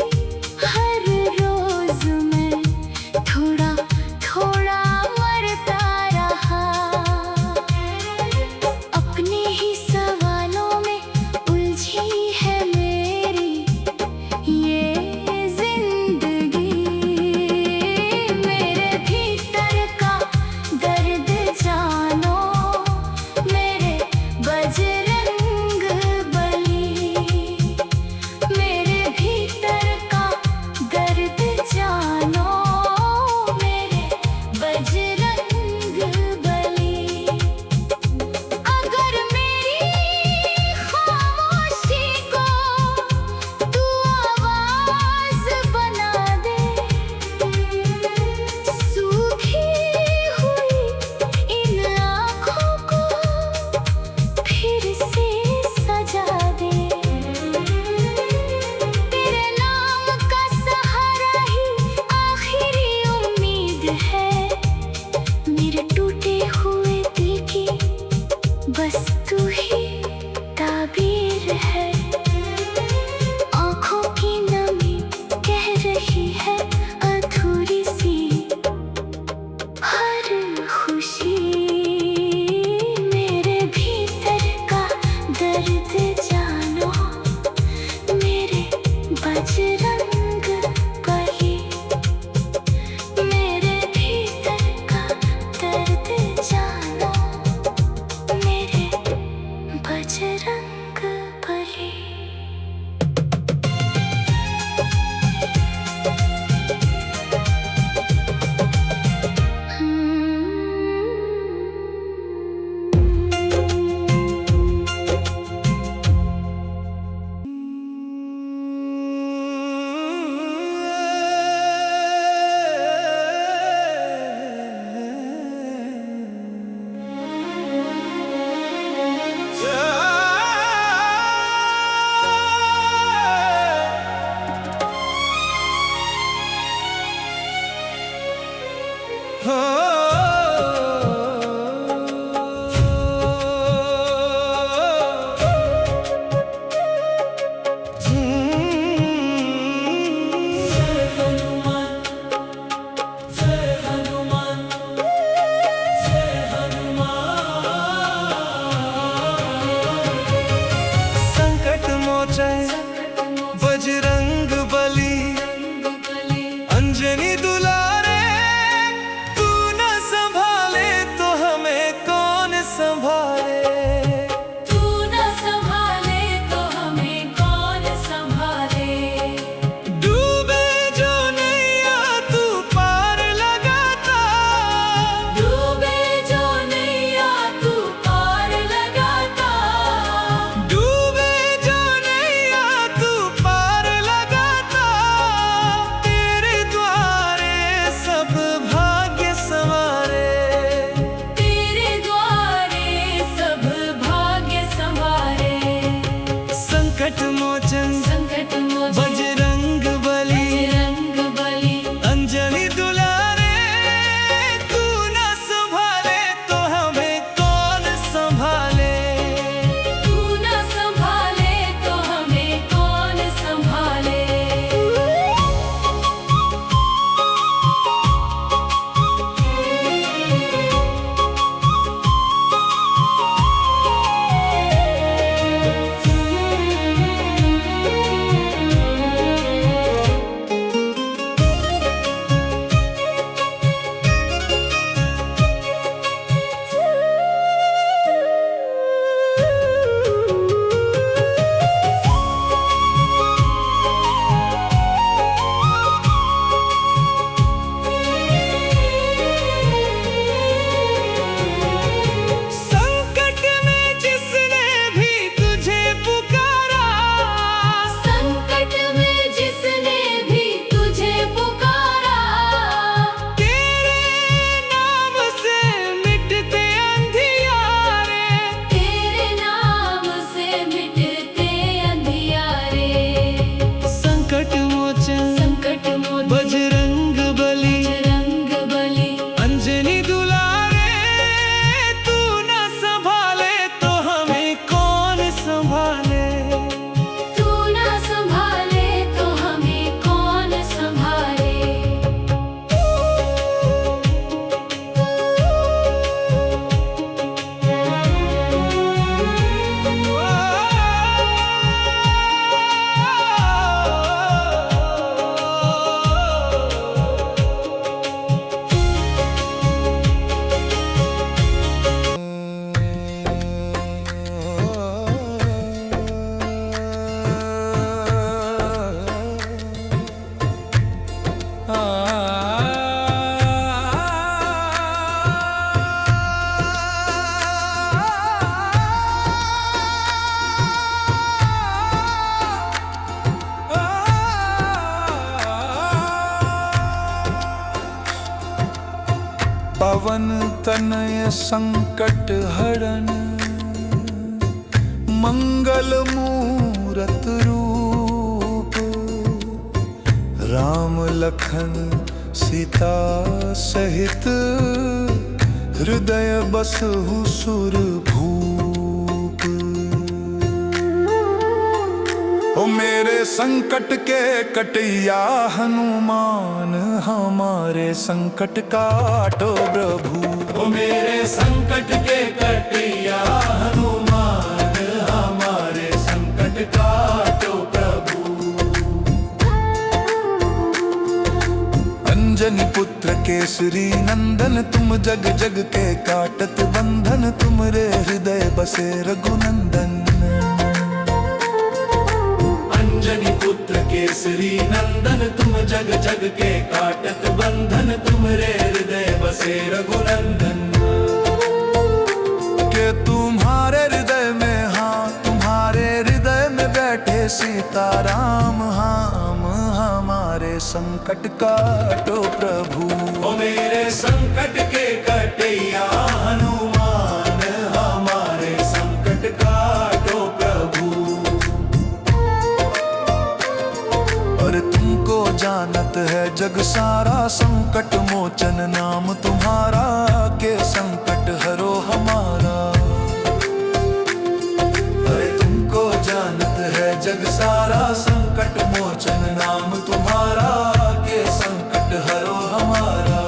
संकट मोचन संकट मोचन बजरंग बली बजरंग बली अंजनी दुलारे तू न संभाले तो हमें कौन संभाले। तू न संभाले तो हमें कौन संभाले। संकट में जिसने भी तुझे पुकारा संकट में जिसने भी तुझे पुकारा तेरे नाम से मिटते अंधियारे। तेरे नाम से मिटते अंधियारे। संकट मोचन संकट मोचन बजरंग बली बजरंग बली अंजनी दुलारे तू न संभाले तो हमें कौन संभाले। तू न संभाले तो हमें कौन संभाले। पवन तनय संकट हरण मंगल मूरत रूप राम लखन सीता सहित हृदय बसहु सुर भूप। ओ मेरे संकट के कटैया हनुमान हमारे संकट काटो प्रभु। ओ मेरे संकट के कटैया हनुमान हमारे संकट काटो प्रभु। अंजनी पुत्र केसरी नंदन तुम जग जग के काटत बंधन तुमरे हृदय बसे रघुनंदन। अंजनी पुत्र केसरी नंदन तुम जग जग के काटत बंधन तुमरे हृदय बसे रघुनंदन। के तुम्हारे हृदय में हाँ तुम्हारे हृदय में बैठे सीताराम हम हमारे संकट काटो प्रभु। ओ मेरे संकट के कटैया हनुमान हमारे संकट काटो प्रभु। और तुमको जानत है जग सारा संकट मोचन नाम तुम्हारा के संकट हरो हमारा। अरे तुमको जानत है जग सारा संकट मोचन नाम तुम्हारा के संकट हरो हमारा।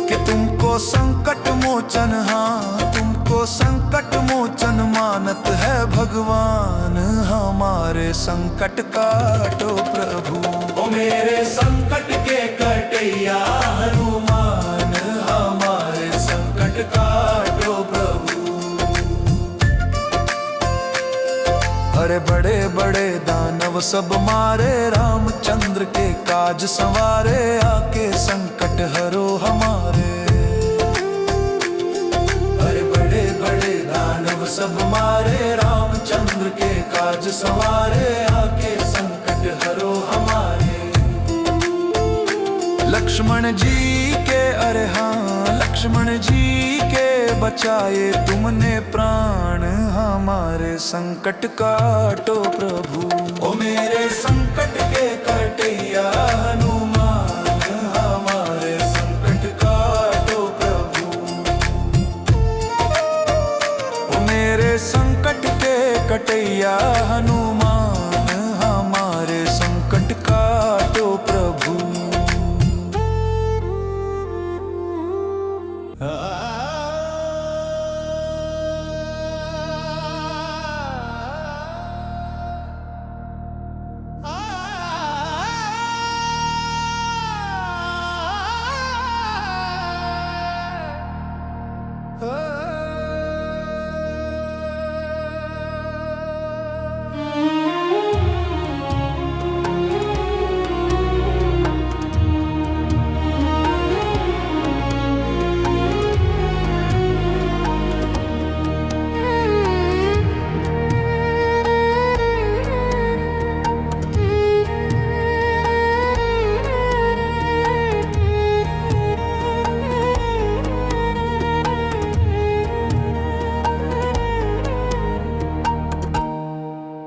कि तुमको संकट मोचन हाँ तुमको संकट मोचन मानत है भगवान हमारे संकट काटो प्रभु। ओ मेरे संकट के कटैया हनुमान हमारे संकट काटो प्रभु। अरे बड़े बड़े दानव सब मारे रामचंद्र के काज संवारे आके संकट हरो हमारे। अरे बड़े बड़े दानव सब मारे रामचंद्र के काज संवारे आके संकट हरो हमारे। लक्ष्मण जी के अरे हाँ लक्ष्मण जी के बचाए तुमने प्राण हमारे, संकट काटो प्रभु। ओ मेरे संकट के कटैया हनुमान, हमारे संकट काटो प्रभु। ओ मेरे संकट के कटैया हनुमान, हमारे संकट काटो प्रभु।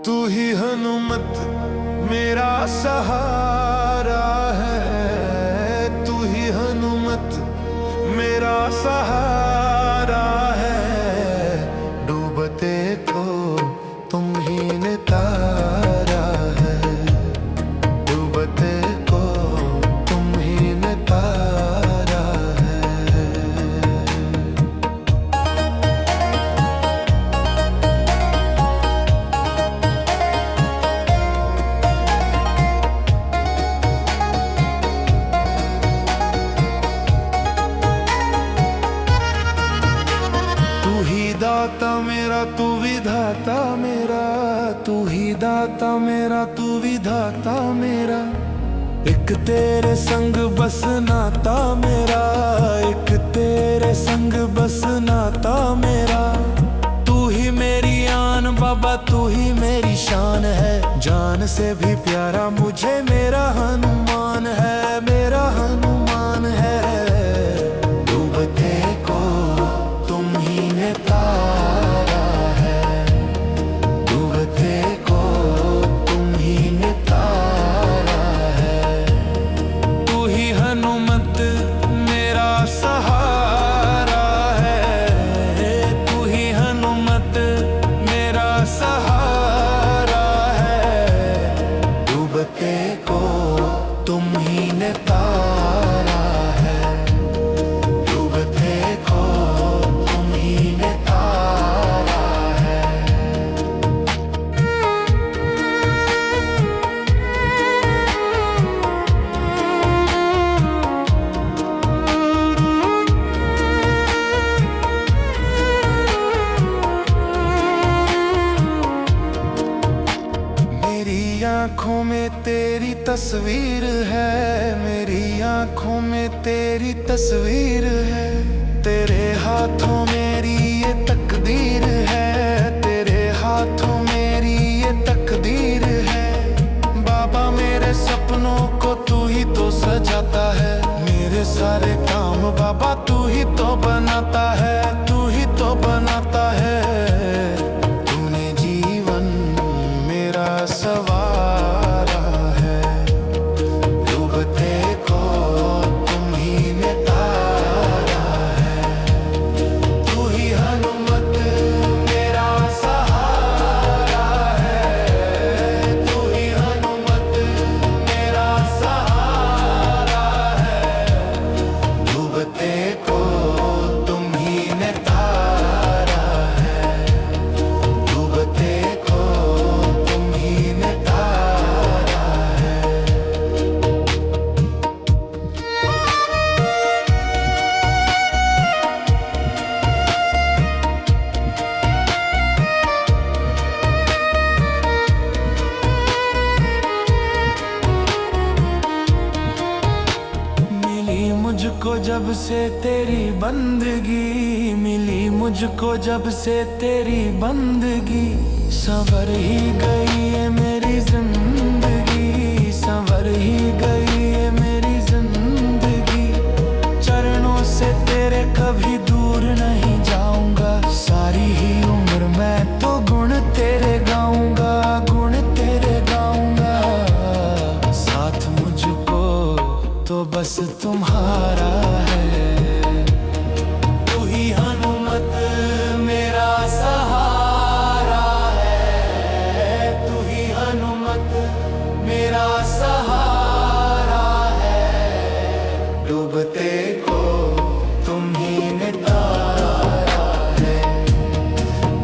तू ही हनुमत मेरा सहारा है, तू ही हनुमत मेरा सहारा है। डूबते को तुम ही ने तारा है, डूबते को तुम ही ने तारा है। तू ही दाता मेरा, तू विधाता मेरा, तू ही दाता मेरा, तू विधाता मेरा। एक तेरे संग बस नाता मेरा, एक तेरे संग बस नाता मेरा। तू ही मेरी आन बाबा, तू ही मेरी शान है। जान से भी प्यारा मुझे मेरा हनुमान है, मेरा हनुमान है। डूबते को तुम ही ने तारा है, डूबते को तुम ही ने तारा है। तू ही हनुमत मेरा सहारा है, तू ही हनुमत मेरा सहारा है। डूबते को तुम ही ने तारा है, डूबते को तुम ही ने तारा है। मेरी आँखों में तेरी तस्वीर है, मेरी आँखों में तेरी तस्वीर है। तेरे हाथों मेरी ये तकदीर है, तेरे हाथों मेरी ये तकदीर है। बाबा मेरे सपनों को तू ही तो सजाता है, मेरे सारे काम बाबा तू ही तो बनाता है, तू ही तो बनाता है। तूने जीवन मेरा सवारा है, डूबते को तुम ही ने तारा है। तू ही हनुमत मेरा सहारा है, तू ही हनुमत मेरा सहारा है। डूबते को तुम ही ने तारा है, डूबते को तुम ही ने तारा है। मिली मुझको जब से तेरी बंदगी, मिली मुझको जब से तेरी बंदगी। संवर ही गई है मेरी जिंदगी, संवर ही गई है मेरी जिंदगी। चरणों से तेरे कभी दूर नहीं जाऊं, बस तुम्हारा है। तू ही हनुमत मेरा सहारा है, तू ही हनुमत मेरा सहारा है। डूबते को तुम ही ने तारा है,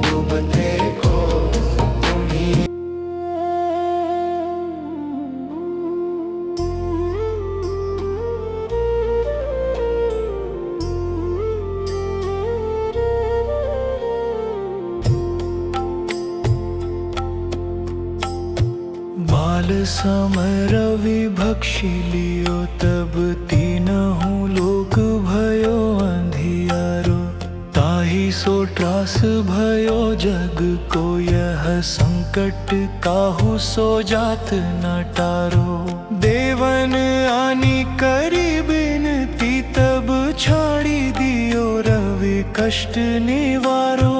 डूबते को तुम ही। बाल समय रवि भक्षी लियो, तब तीनहु लोक भयो अंधियारो। ताहि सो त्रास भयो जग को, यह संकट काहू सो जात न टारो। देवन आनी करी बिनती, तब छाड़ी दियो रवि कष्ट निवारो।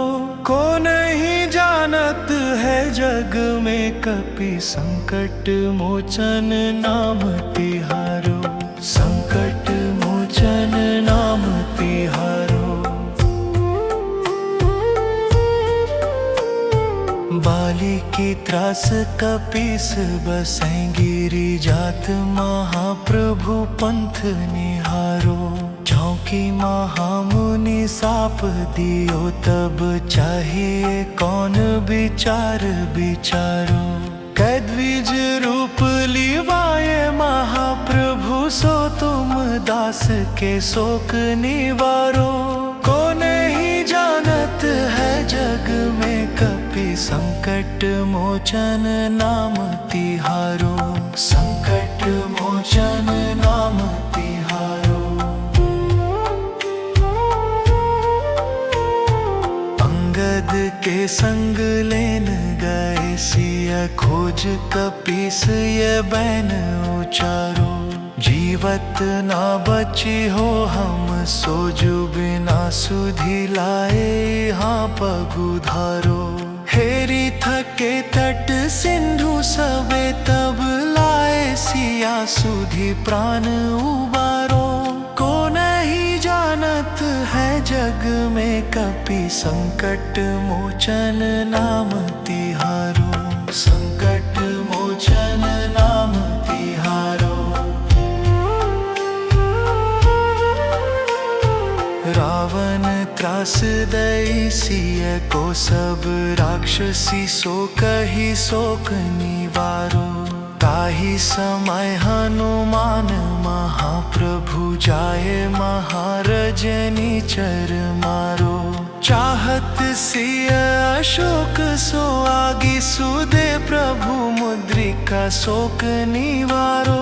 को नहीं जानत है जग में कपि, संकट मोचन नाम तिहारो। संकट मोचन नाम तिहारो। बाली की त्रास कपीस बसैंगिरी जात, महाप्रभु पंथ निहारो। चौकी महामुनि साप दियो, तब चाहिए कौन विचार विचारो। कद्विज रूप लिवाए महाप्रभु, सो तुम दास के शोक निवारो। को नहीं जानत है जग में कपि, संकट मोचन नाम तिहारो। संकट मोचन नाम तिहारो। अंगद के संग लेन गए, सिय खोज कपीस ये बैन उचारो। जीवत ना बची हो हम, सोजु बिना सुधि लाए हाँ पगुधारो। हेरी थके तट सिंधु सबे, तब लाए सिया सुधि प्राण उबारो। को नहीं जानत है जग में कपि, संकट मोचन नाम तिहारो। संकट मोचन नाम तिहारो। रावण त्रास दई सिय को, सब राक्षसी सो कही शोक निवारो। ताहि समय हनुमान महाप्रभु, जाए महारजनी चर मारो। चाहत सिय अशोक सो आगी, सुदे प्रभु मुद्रिका शोक निवारो।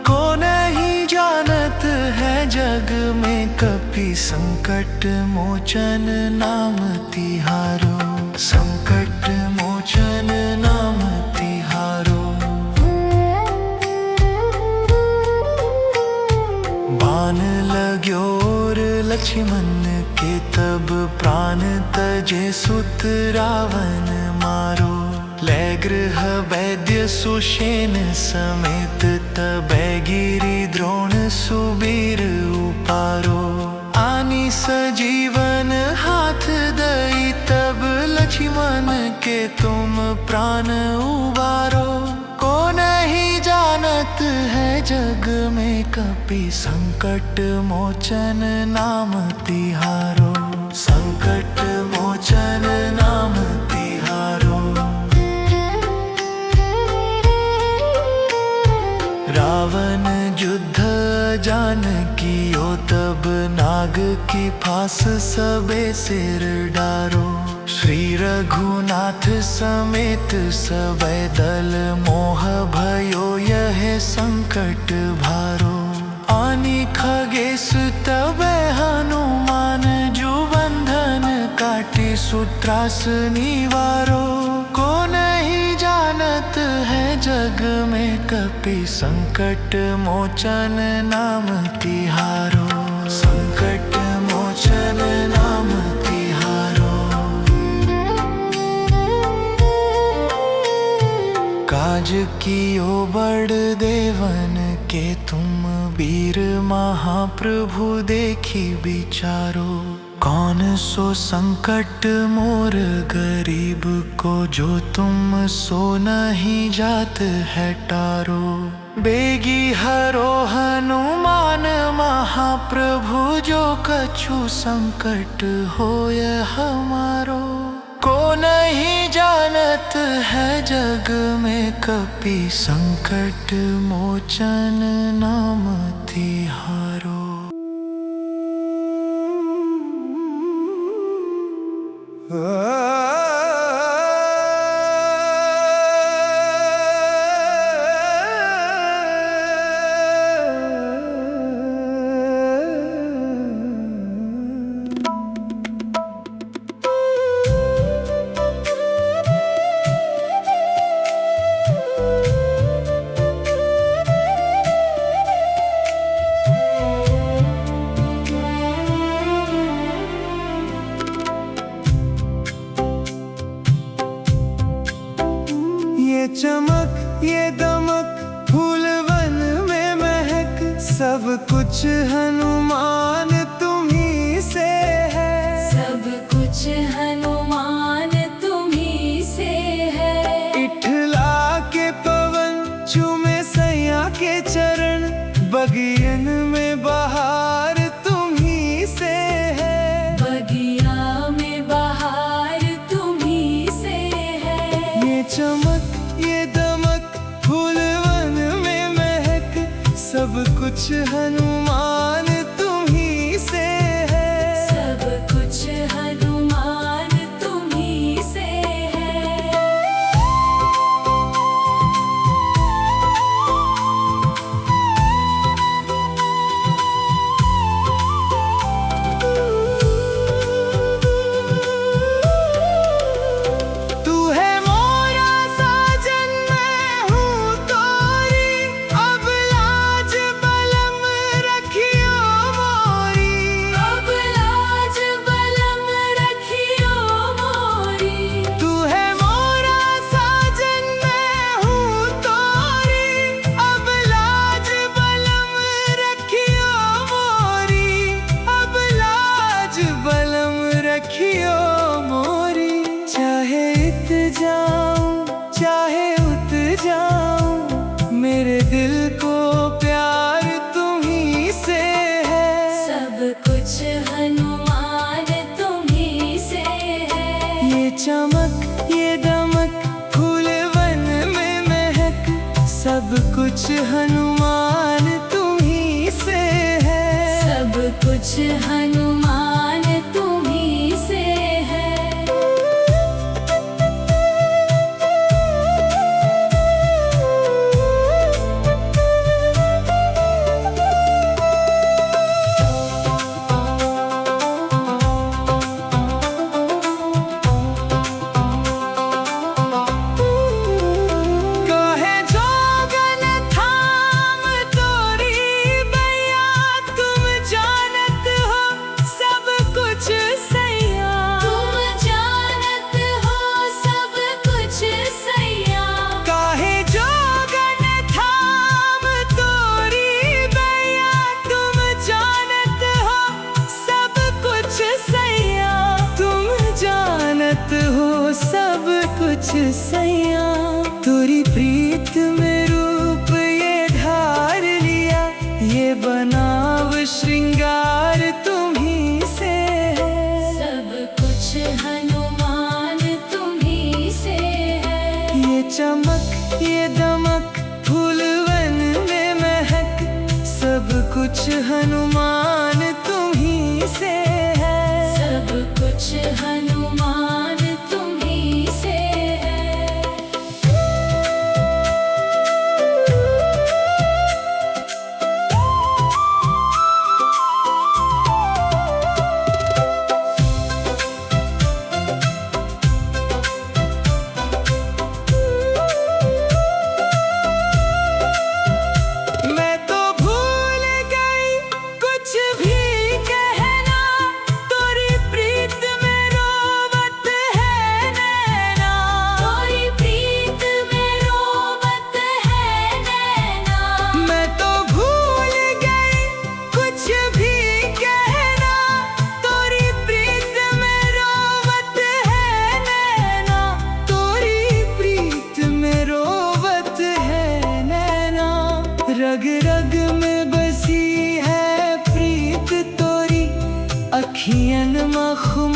को नहीं जानत है जग में कपि, संकट मोचन नाम तिहारो। संकट मोचन नाम तिहारो। बाण लाग्योर लक्ष्मण के, तब प्राण तजे सुत रावण मारो। लै गृह वैद्य सुषेण समेत, तबै गिरि द्रोण सुबीर उपारो। आनी सजीवन हाथ दई, तब लक्ष्मण के तुम प्राण उबारो। को नहीं जानत है जग में कपि, संकट मोचन नाम तिहारो। संकट मोचन नाम तिहारो। रावण युद्ध जानकियो, तब नाग की फांस सबे सिर डारो। श्री रघुनाथ समेत सबे दल, मोह भयो यह संकट भारो। आनी खगेश तबे हनुमान, जो बंधन काटी सुत्रास निवारो। को नहीं जानत है जग में कपि, संकट मोचन नाम तिहारो। संकट मोचन नाम तिहारो। काज कियो बड़ देवन के तुम वीर महाप्रभु देखी विचारो। कौन सो संकट मोर गरीब को जो तुम सो नहीं जात है टारो। बेगी हरो हनुमान महाप्रभु जो कछु संकट होय हमारो। को नहीं जानत है जग में कपि संकट मोचन नाम तिहारो। ये चमक ये दमक फूल वन में महक सब कुछ हनुमान तुम्ही से है। सब कुछ हनुमान तुम्ही से है। इठला के पवन चूमे सैया के चरण बगियन में बहार तुम्ही से है। बगिया में बहार तुम्ही से है। ये चमक ये दमक फूल वन में महक सब कुछ हनुमान तुम्ही से है। सब कुछ हनुमान तुम्ही से है। तू है मोरा साजन मैं हूँ तोरी अब लाज बलम रखियो मोरी। अब लाज बलम रखियो मोरी। तू है मोरा साजन मैं हूँ तोरी अब लाज बलम रखियो मोरी। अब लाज बलम रखियो मोरी। चाहे इत जाऊं चाहे उत जाऊं मेरे दिल को प्यार तुम्ही से है। सब कुछ हनुमान तुम्ही से है। ये चमक ये दमक फूल वन में महक सब कुछ हनुमान तुम्ही से है। सब कुछ हनुमान तुम्ही से है। कहे जोगन थाम तोरी बैया तुम जानत हो सब कुछ सैया। तुम जानत हो सब कुछ सैया। काहे जोगन थाम तोरी बैया तुम जानत हो सब कुछ सैया। तुम जानत हो सब कुछ सैया। तोरी प्रीत में रूप ये धार लिया ये बनाव श्रृंगार तुम्ही से है। सब कुछ हनुमान तुम्ही से है। ये चमक ये दमक फूल वन में महक सब कुछ हनुमान तुम्ही से है। सब कुछ हनुमान तुम्ही से है। मैं तो भूल गई कुछ भी कहना तोरी प्रीत में रो अखियन मखमल